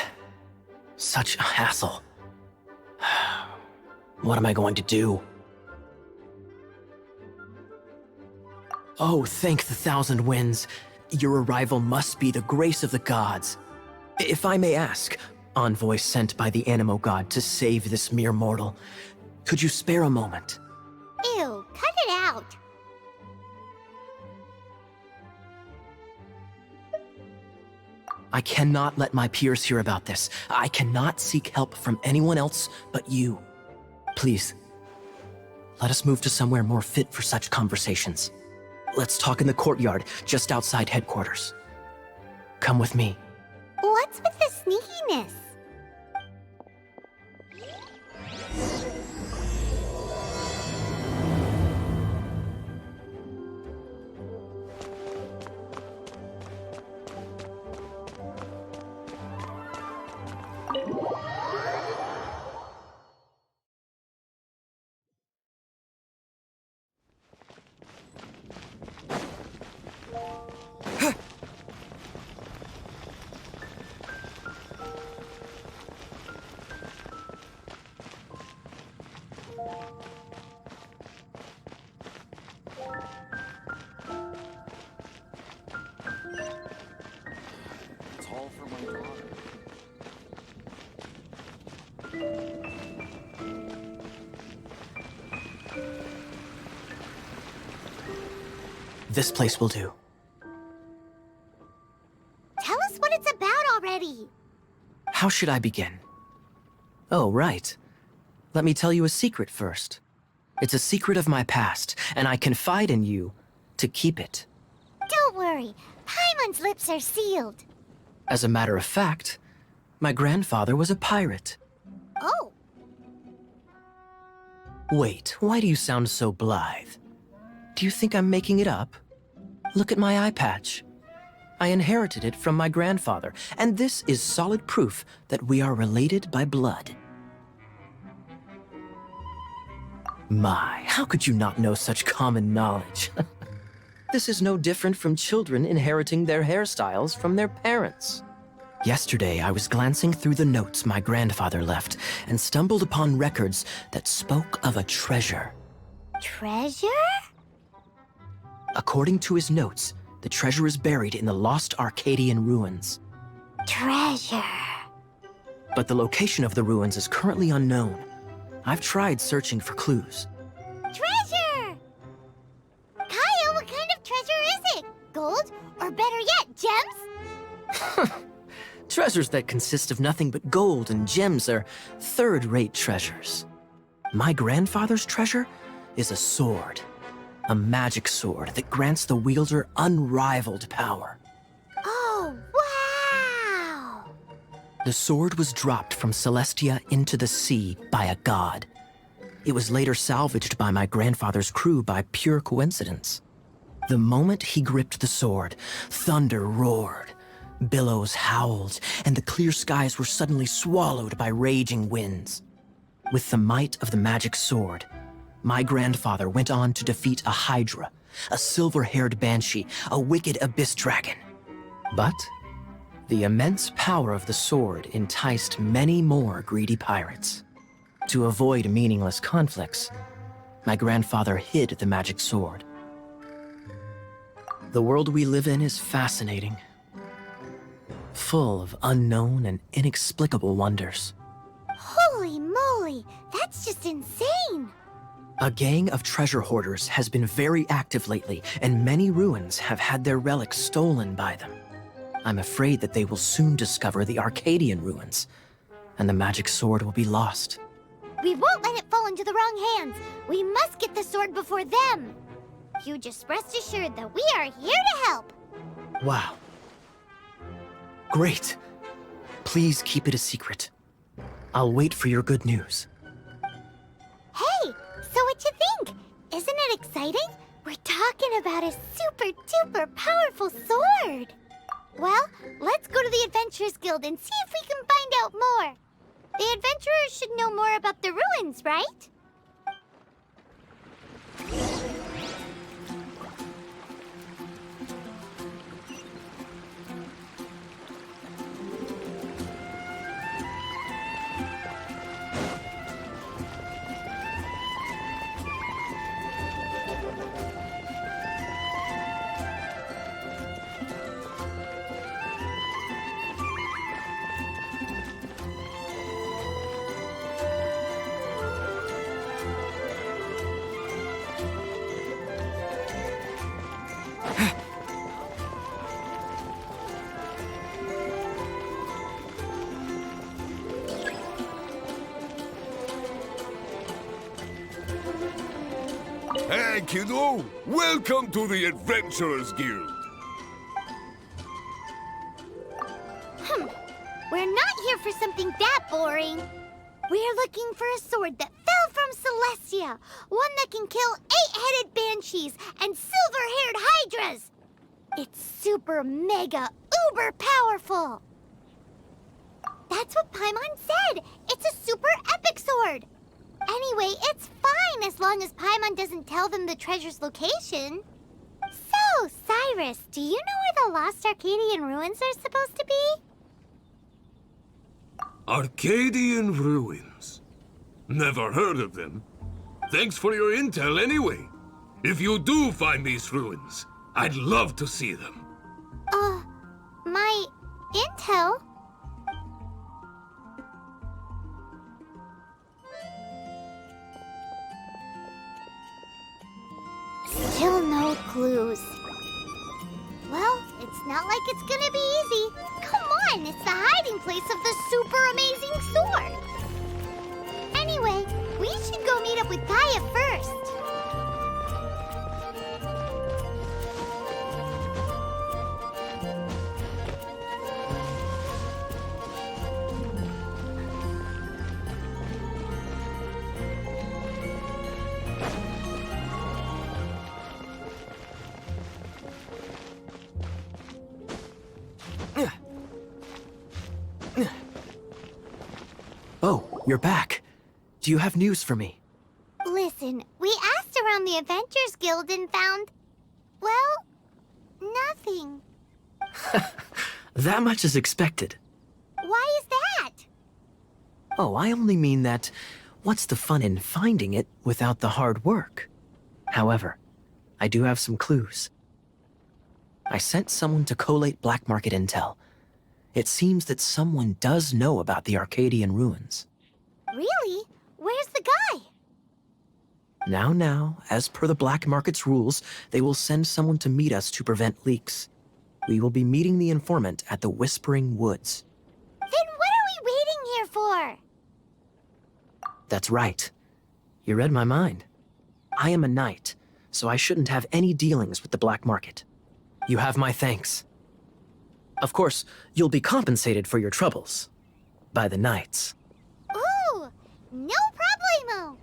Such a hassle. What am I going to do? Oh, thank the thousand winds. Your arrival must be the grace of the gods. If I may ask, envoy sent by the Anemo god to save this mere mortal, could you spare a moment? Ew, cut it out. I cannot let my peers hear about this. I cannot seek help from anyone else but you. Please, let us move to somewhere more fit for such conversations. Let's talk in the courtyard, just outside headquarters. Come with me. What's with the sneakiness? This place will do. Tell us what it's about already. How should I begin? Oh, right. Let me tell you a secret first. It's a secret of my past, and I confide in you to keep it. Don't worry. Paimon's lips are sealed. As a matter of fact, my grandfather was a pirate. Oh. Wait, why do you sound so blithe? Do you think I'm making it up? Look at my eye patch. I inherited it from my grandfather, and this is solid proof that we are related by blood. My, how could you not know such common knowledge? This is no different from children inheriting their hairstyles from their parents. Yesterday, I was glancing through the notes my grandfather left and stumbled upon records that spoke of a treasure. Treasure? According to his notes, The treasure is buried in the lost Arcadian ruins. Treasure. But the location of the ruins is currently unknown. I've tried searching for clues. Treasure! Kaeya, what kind of treasure is it? Gold? Or better yet, gems? Treasures that consist of nothing but gold and gems are third-rate treasures. My grandfather's treasure is a sword. A magic sword that grants the wielder unrivaled power. Oh, wow! The sword was dropped from Celestia into the sea by a god. It was later salvaged by my grandfather's crew by pure coincidence. The moment he gripped the sword, thunder roared, billows howled, and the clear skies were suddenly swallowed by raging winds. With the might of the magic sword, my grandfather went on to defeat a Hydra, a silver-haired banshee, a wicked abyss dragon. But the immense power of the sword enticed many more greedy pirates. To avoid meaningless conflicts, my grandfather hid the magic sword. The world we live in is fascinating, full of unknown and inexplicable wonders. Holy moly, that's just insane! A gang of treasure hoarders has been very active lately, and many ruins have had their relics stolen by them. I'm afraid that they will soon discover the Arcadian ruins, and the magic sword will be lost. We won't let it fall into the wrong hands. We must get the sword before them. You just rest assured that we are here to help. Wow. Great. Please keep it a secret. I'll wait for your good news. Hey, so what you think? Isn't it exciting? We're talking about a super-duper powerful sword. Well, let's go to the Adventurers Guild and see if we can find out more. The adventurers should know more about the ruins, right? Hey, kiddo! Welcome to the Adventurers Guild! We're not here for something that boring. We're looking for a sword that fell from Celestia. One that can kill 8-headed banshees and silver-haired hydras. It's super mega uber powerful. That's what Paimon said. It's a super epic sword. Anyway, it's fine as long as Paimon doesn't tell them the treasure's location. So, Cyrus, do you know where the lost Arcadian ruins are supposed to be? Arcadian ruins. Never heard of them. Thanks for your intel anyway. If you do find these ruins, I'd love to see them. My intel? Still no clues. Well, it's not like it's gonna be easy. Come on, it's the hiding place of the super amazing sword. Anyway, we should go meet up with Kaeya first. Oh, you're back. Do you have news for me? Listen, we asked around the Adventurers Guild and found, well, nothing. That much is expected. Why is that? Oh, I only mean that what's the fun in finding it without the hard work? However, I do have some clues. I sent someone to collate black market intel. It seems that someone does know about the Arcadian ruins. Really? Where's the guy? Now, as per the black market's rules, they will send someone to meet us to prevent leaks. We will be meeting the informant at the Whispering Woods. Then what are we waiting here for? That's right. You read my mind. I am a knight, so I shouldn't have any dealings with the black market. You have my thanks. Of course, you'll be compensated for your troubles. By the knights. Ooh, no problemo.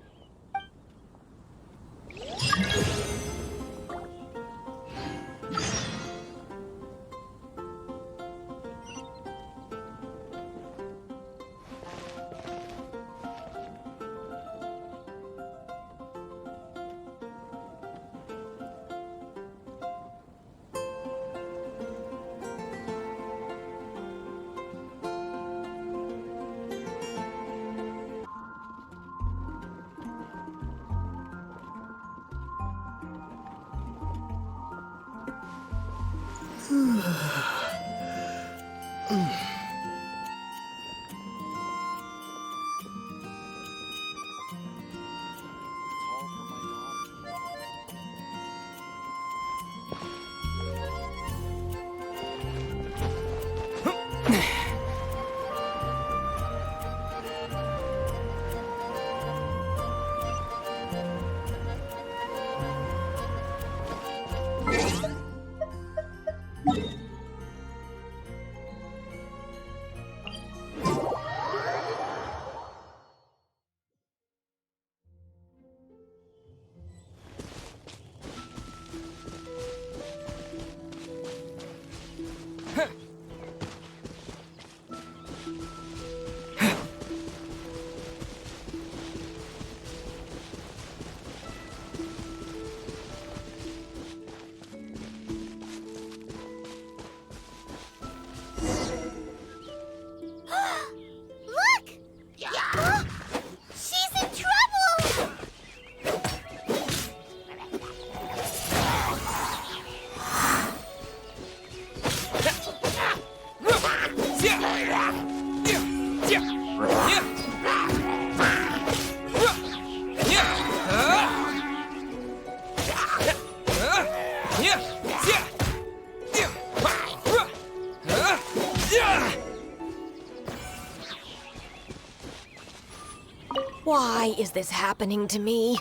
Why is this happening to me?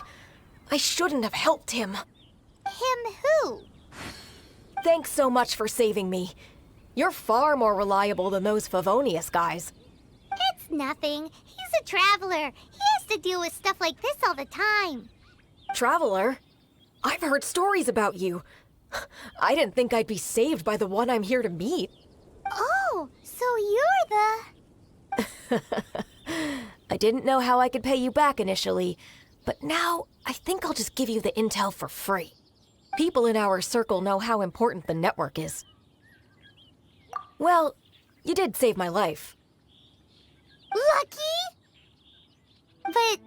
I shouldn't have helped him. Him who? Thanks so much for saving me. You're far more reliable than those Favonius guys. It's nothing. He's a traveler. He has to deal with stuff like this all the time. Traveler? I've heard stories about you. I didn't think I'd be saved by the one I'm here to meet. Oh, so you're the... I didn't know how I could pay you back initially, but now I think I'll just give you the intel for free. People in our circle know how important the network is. Well, you did save my life. Lucky? But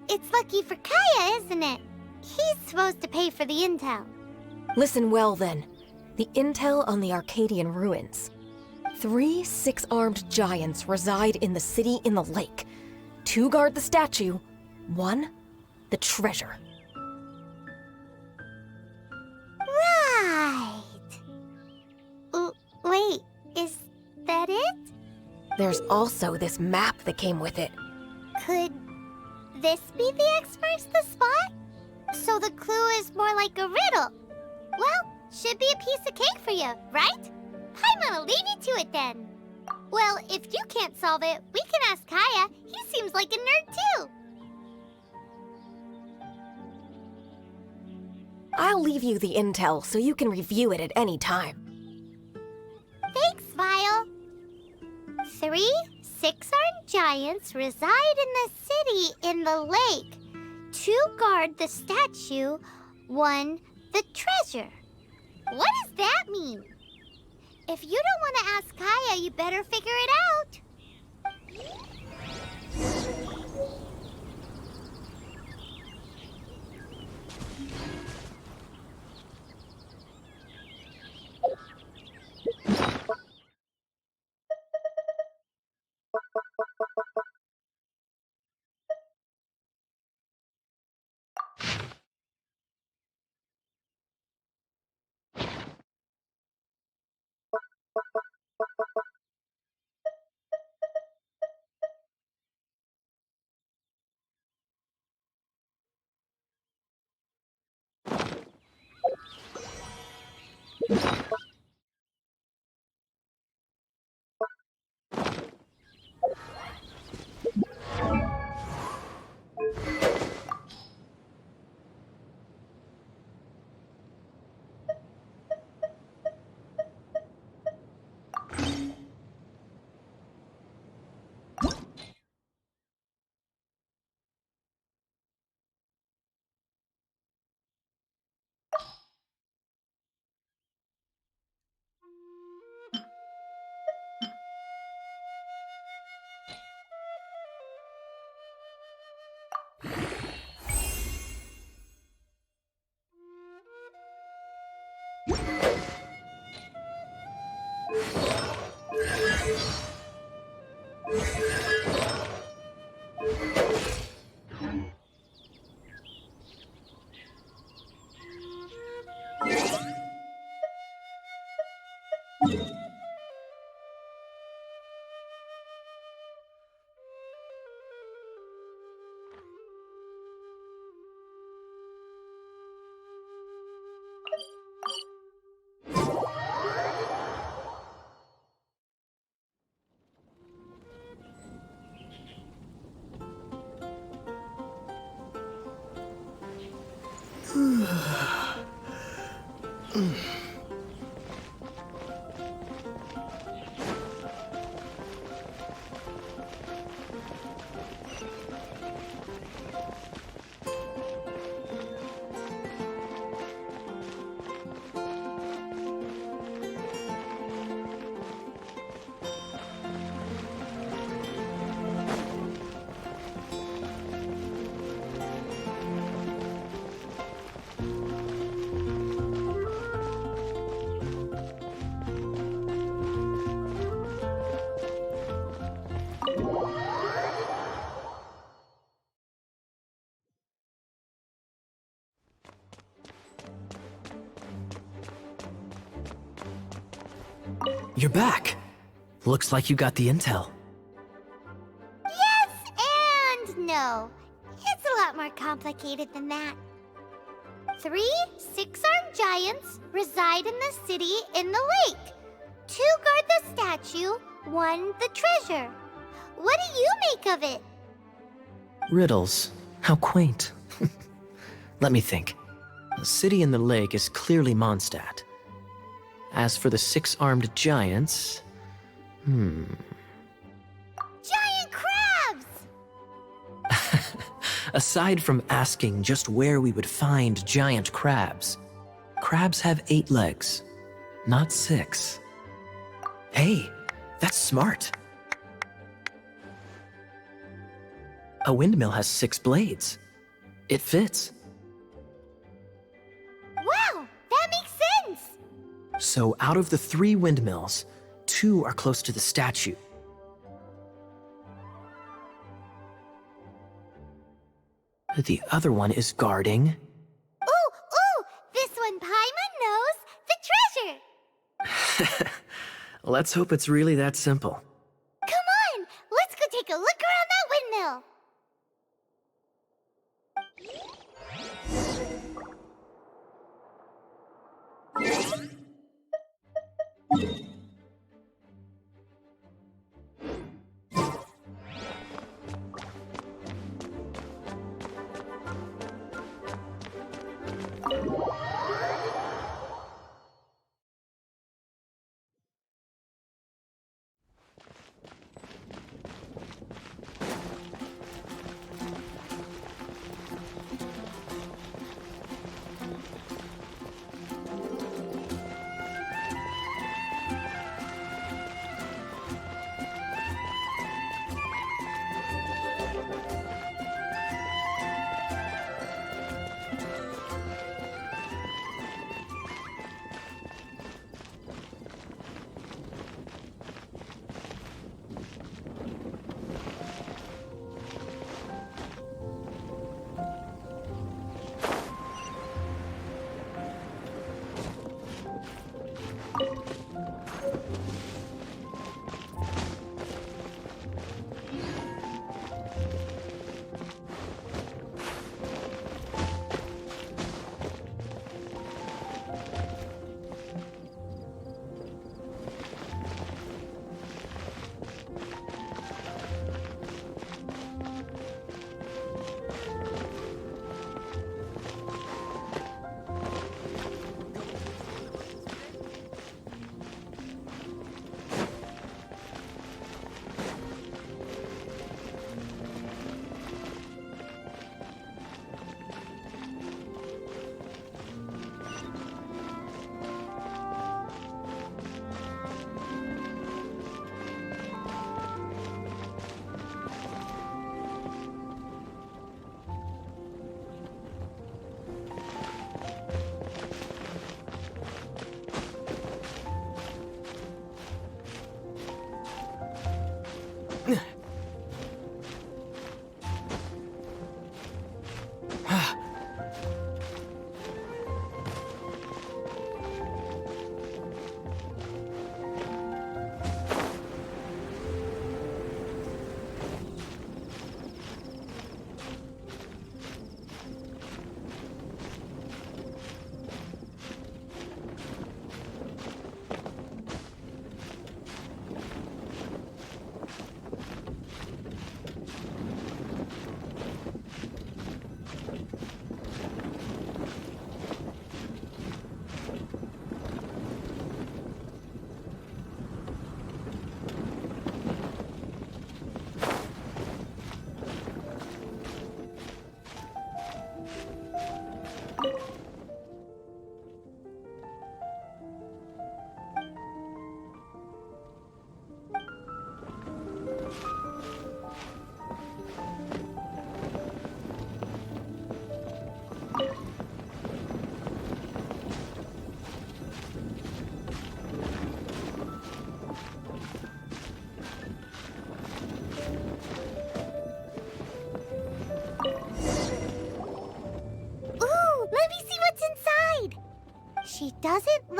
it's lucky for Kaeya, isn't it? He's supposed to pay for the intel. Listen well then. The intel on the Arcadian ruins. 3 6-armed giants reside in the city in the lake. 2 guard the statue, 1 the treasure. Right. Wait, is that it? There's also this map that came with it. Could this be the experts the spot? So the clue is more like a riddle. Well, should be a piece of cake for you, right? I'm gonna leave you to it then. Well, if you can't solve it, we can ask Kaeya. He seems like a nerd too. I'll leave you the intel so you can review it at any time. Thanks, Vile. 3 6-armed giants reside in the city in the lake. 2 guard the statue, 1 the treasure. What does that mean? If you don't want to ask Kaeya, you better figure it out. You're back. Looks like you got the intel. Yes and no. It's a lot more complicated than that. 3 6-armed giants reside in the city in the lake. 2 guard the statue, 1 the treasure. What do you make of it? Riddles. How quaint. Let me think. The city in the lake is clearly Mondstadt. As for the 6-armed giants... Giant crabs! Aside from asking just where we would find giant crabs, crabs have 8 legs, not 6. Hey, that's smart. A windmill has 6 blades. It fits. Wow, that makes sense! So out of the 3 windmills, 2 are close to the statue. The other one is guarding... Ooh, this one Paimon knows the treasure! Let's hope it's really that simple. Come on, let's go take a look around that windmill!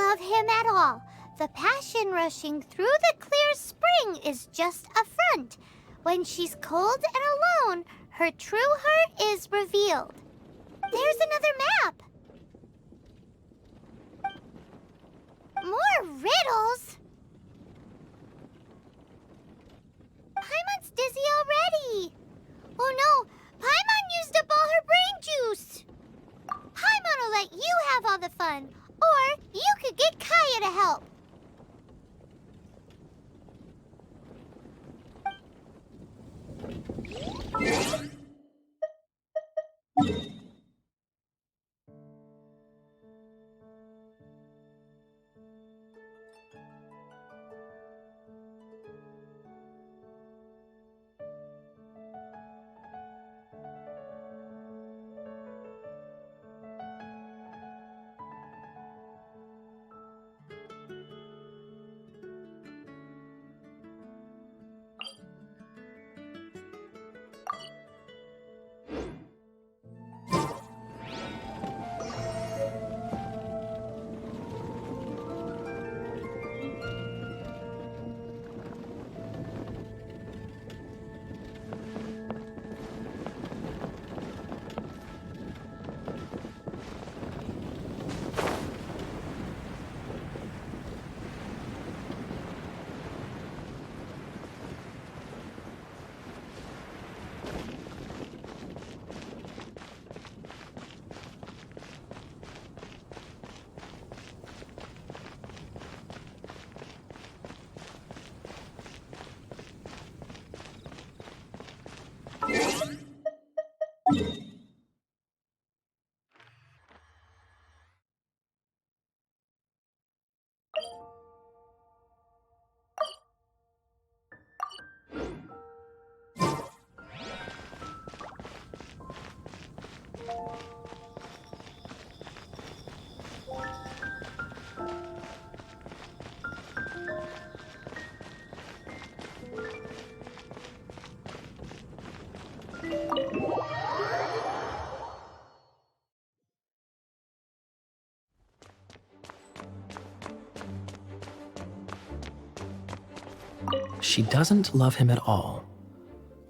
love him at all. The passion rushing through the clear spring is just a front. When she's cold and alone, her true heart is revealed. There's another map. More riddles? Paimon's dizzy already. Oh no, Paimon used up all her brain juice. Paimon will let you have all the fun, or you could get Kaeya to help. She doesn't love him at all.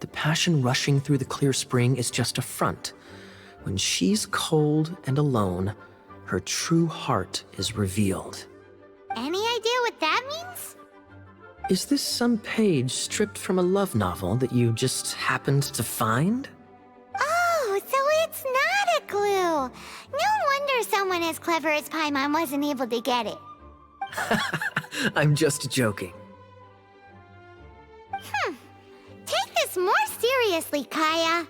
The passion rushing through the clear spring is just a front. When she's cold and alone, her true heart is revealed. Any idea what that means? Is this some page stripped from a love novel that you just happened to find? Oh, so it's not a clue. No wonder someone as clever as Paimon wasn't able to get it. I'm just joking. Take this more seriously, Kaeya.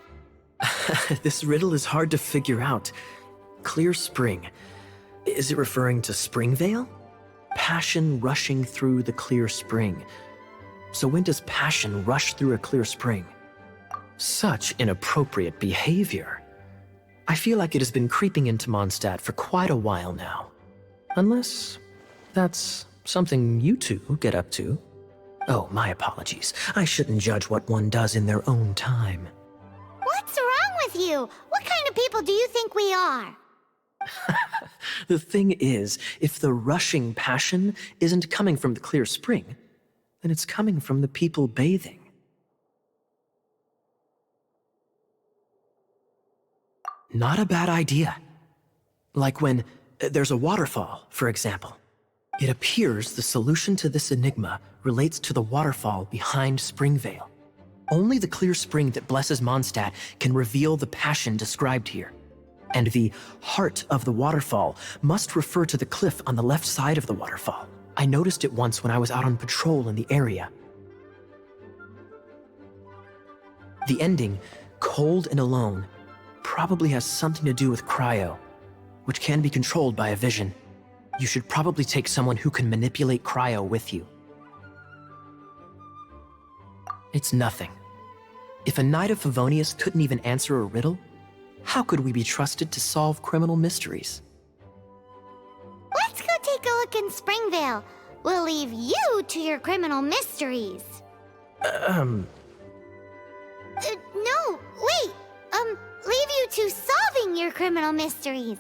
This riddle is hard to figure out. Clear spring. Is it referring to Springvale? Passion rushing through the clear spring. So when does passion rush through a clear spring? Such inappropriate behavior. I feel like it has been creeping into Mondstadt for quite a while now. Unless that's something you two get up to. Oh, my apologies. I shouldn't judge what one does in their own time. What's wrong with you? What kind of people do you think we are? The thing is, if the rushing passion isn't coming from the clear spring, then it's coming from the people bathing. Not a bad idea. Like when there's a waterfall, for example. It appears the solution to this enigma relates to the waterfall behind Springvale. Only the clear spring that blesses Mondstadt can reveal the passion described here. And the heart of the waterfall must refer to the cliff on the left side of the waterfall. I noticed it once when I was out on patrol in the area. The ending, cold and alone, probably has something to do with cryo, which can be controlled by a vision. You should probably take someone who can manipulate cryo with you. It's nothing. If a Knight of Favonius couldn't even answer a riddle, how could we be trusted to solve criminal mysteries? Let's go take a look in Springvale. We'll leave you to your criminal mysteries. No, wait. Leave you to solving your criminal mysteries.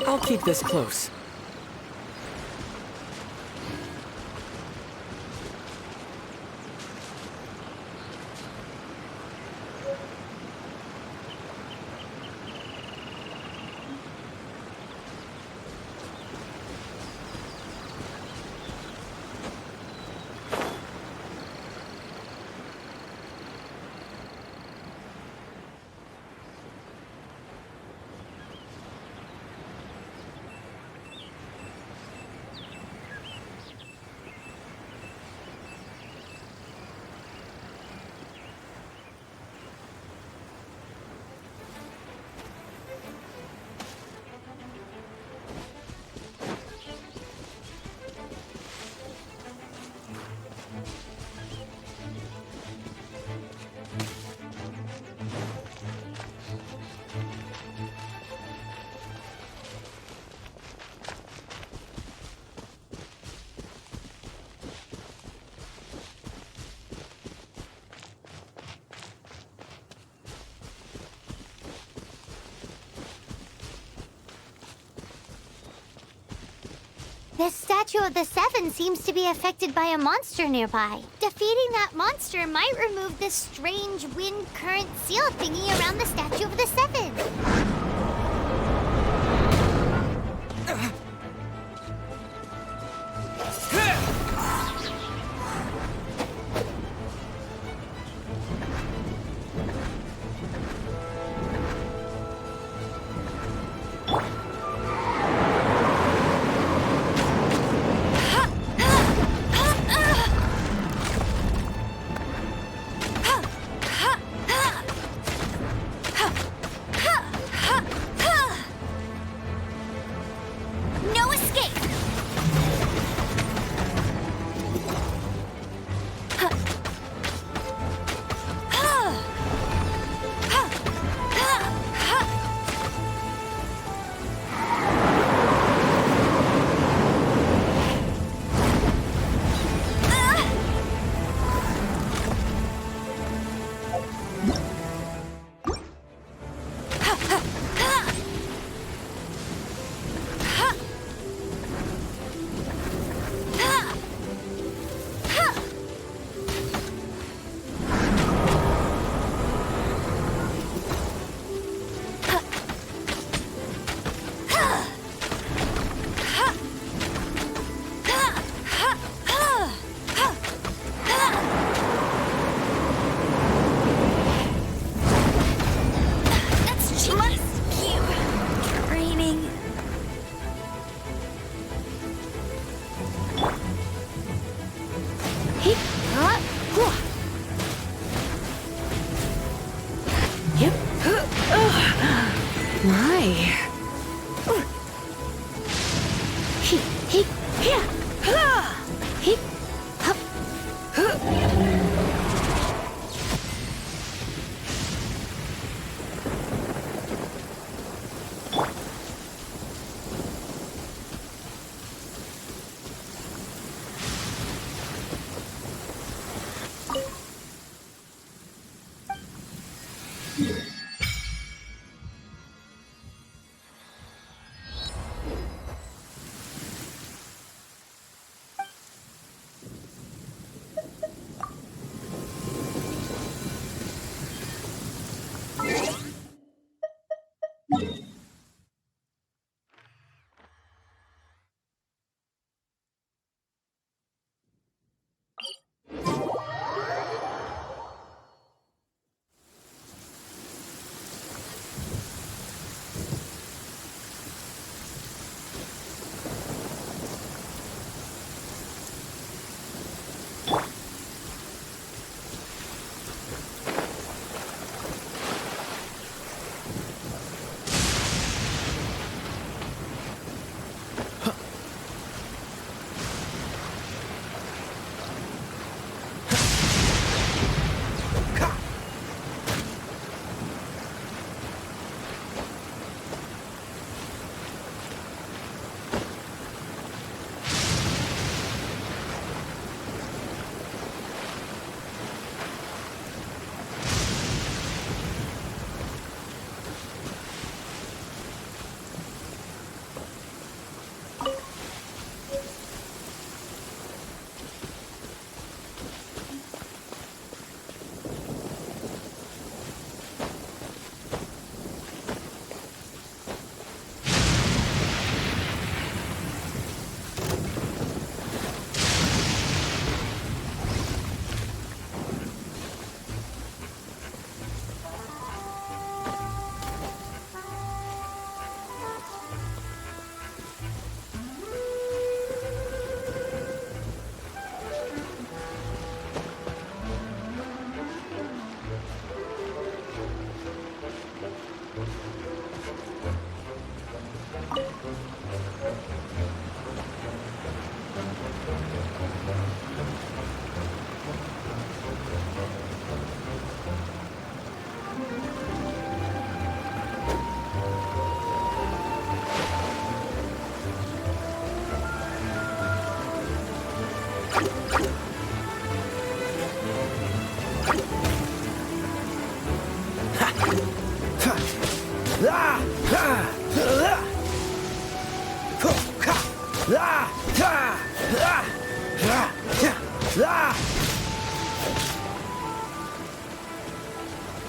I'll keep this close. This statue of the Seven seems to be affected by a monster nearby. Defeating that monster might remove this strange wind current seal thingy around the statue of the Seven.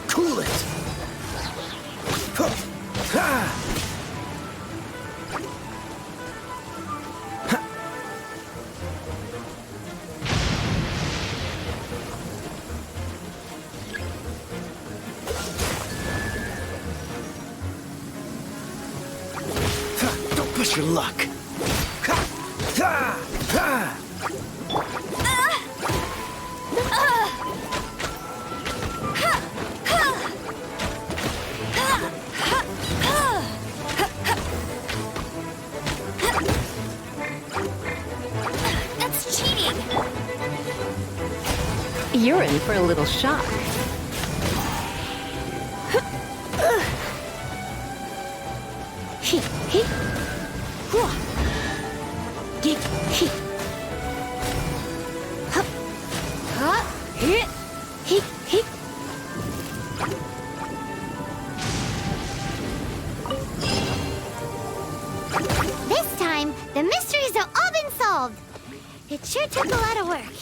Cool it! Don't push your luck. That's cheating! You're in for a little shock. This time, the mysteries have all been solved. It sure took a lot of work.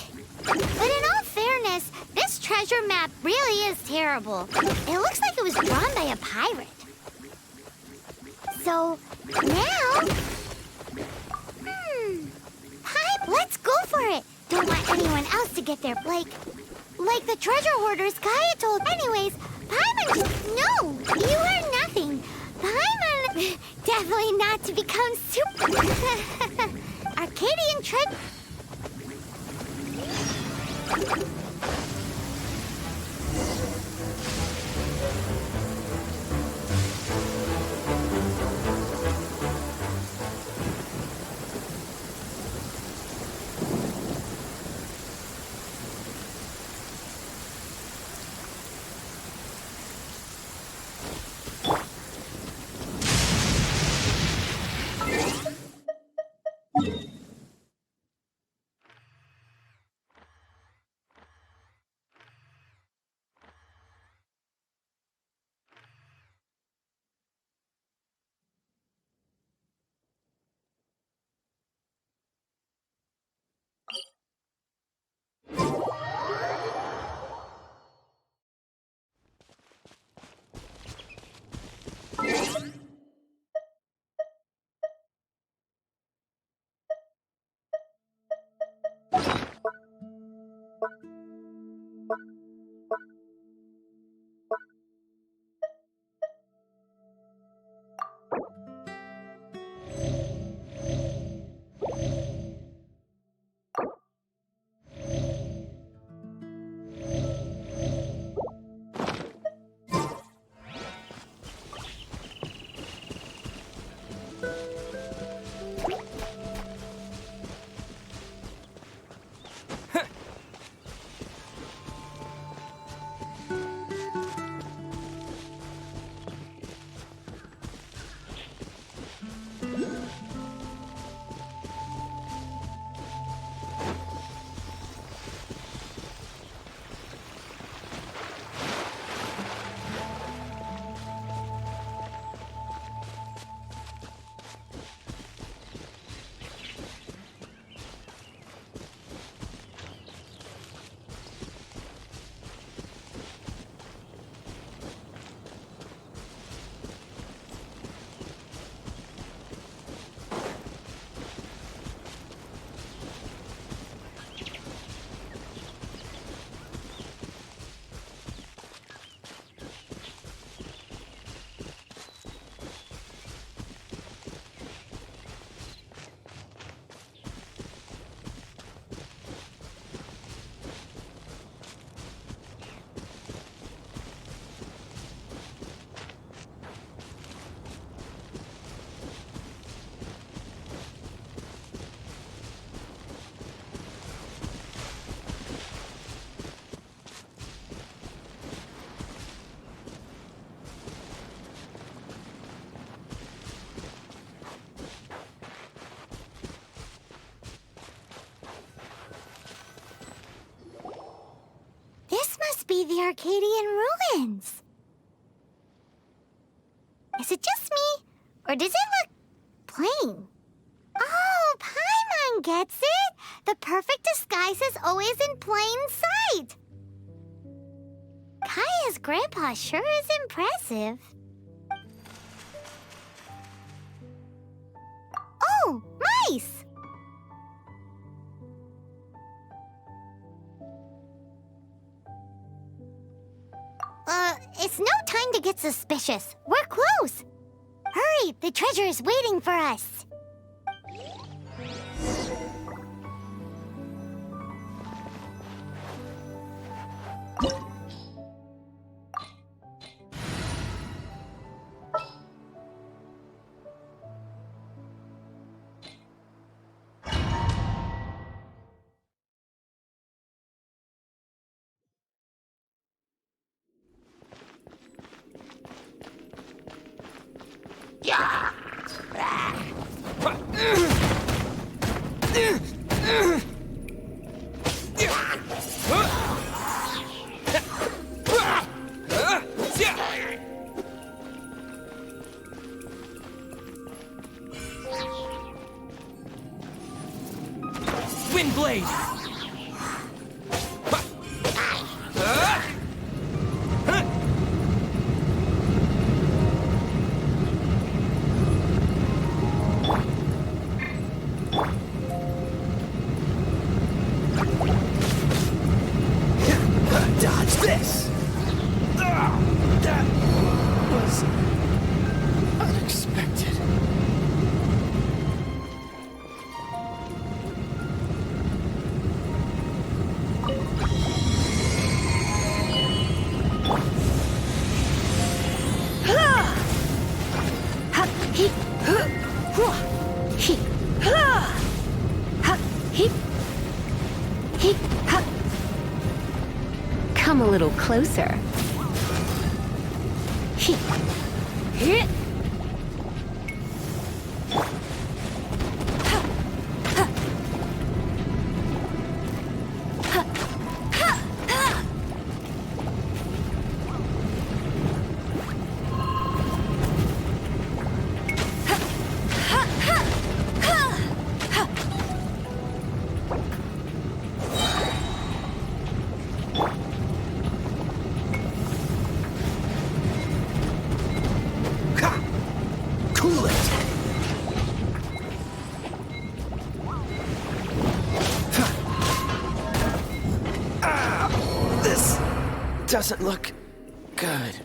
But in all fairness, this treasure map really is terrible. It looks like it was drawn by a pirate. So, now... Pipe, let's go for it. Don't want anyone else to get there, like the treasure hoarders Kaeya told. Anyways, Paimon just... No, you are nothing. Paimon... Definitely not to become super... Arcadian treasure... the Arcadian ruins. Is it just me, or does it look plain? Oh, Paimon gets it! The perfect disguise is always in plain sight! Kaeya's grandpa sure is impressive. Oh, mice! It's no time to get suspicious. We're close. Hurry, the treasure is waiting for us. Windblade! Dodge this! That was unexpected. Come a little closer. Cool it! This doesn't look good.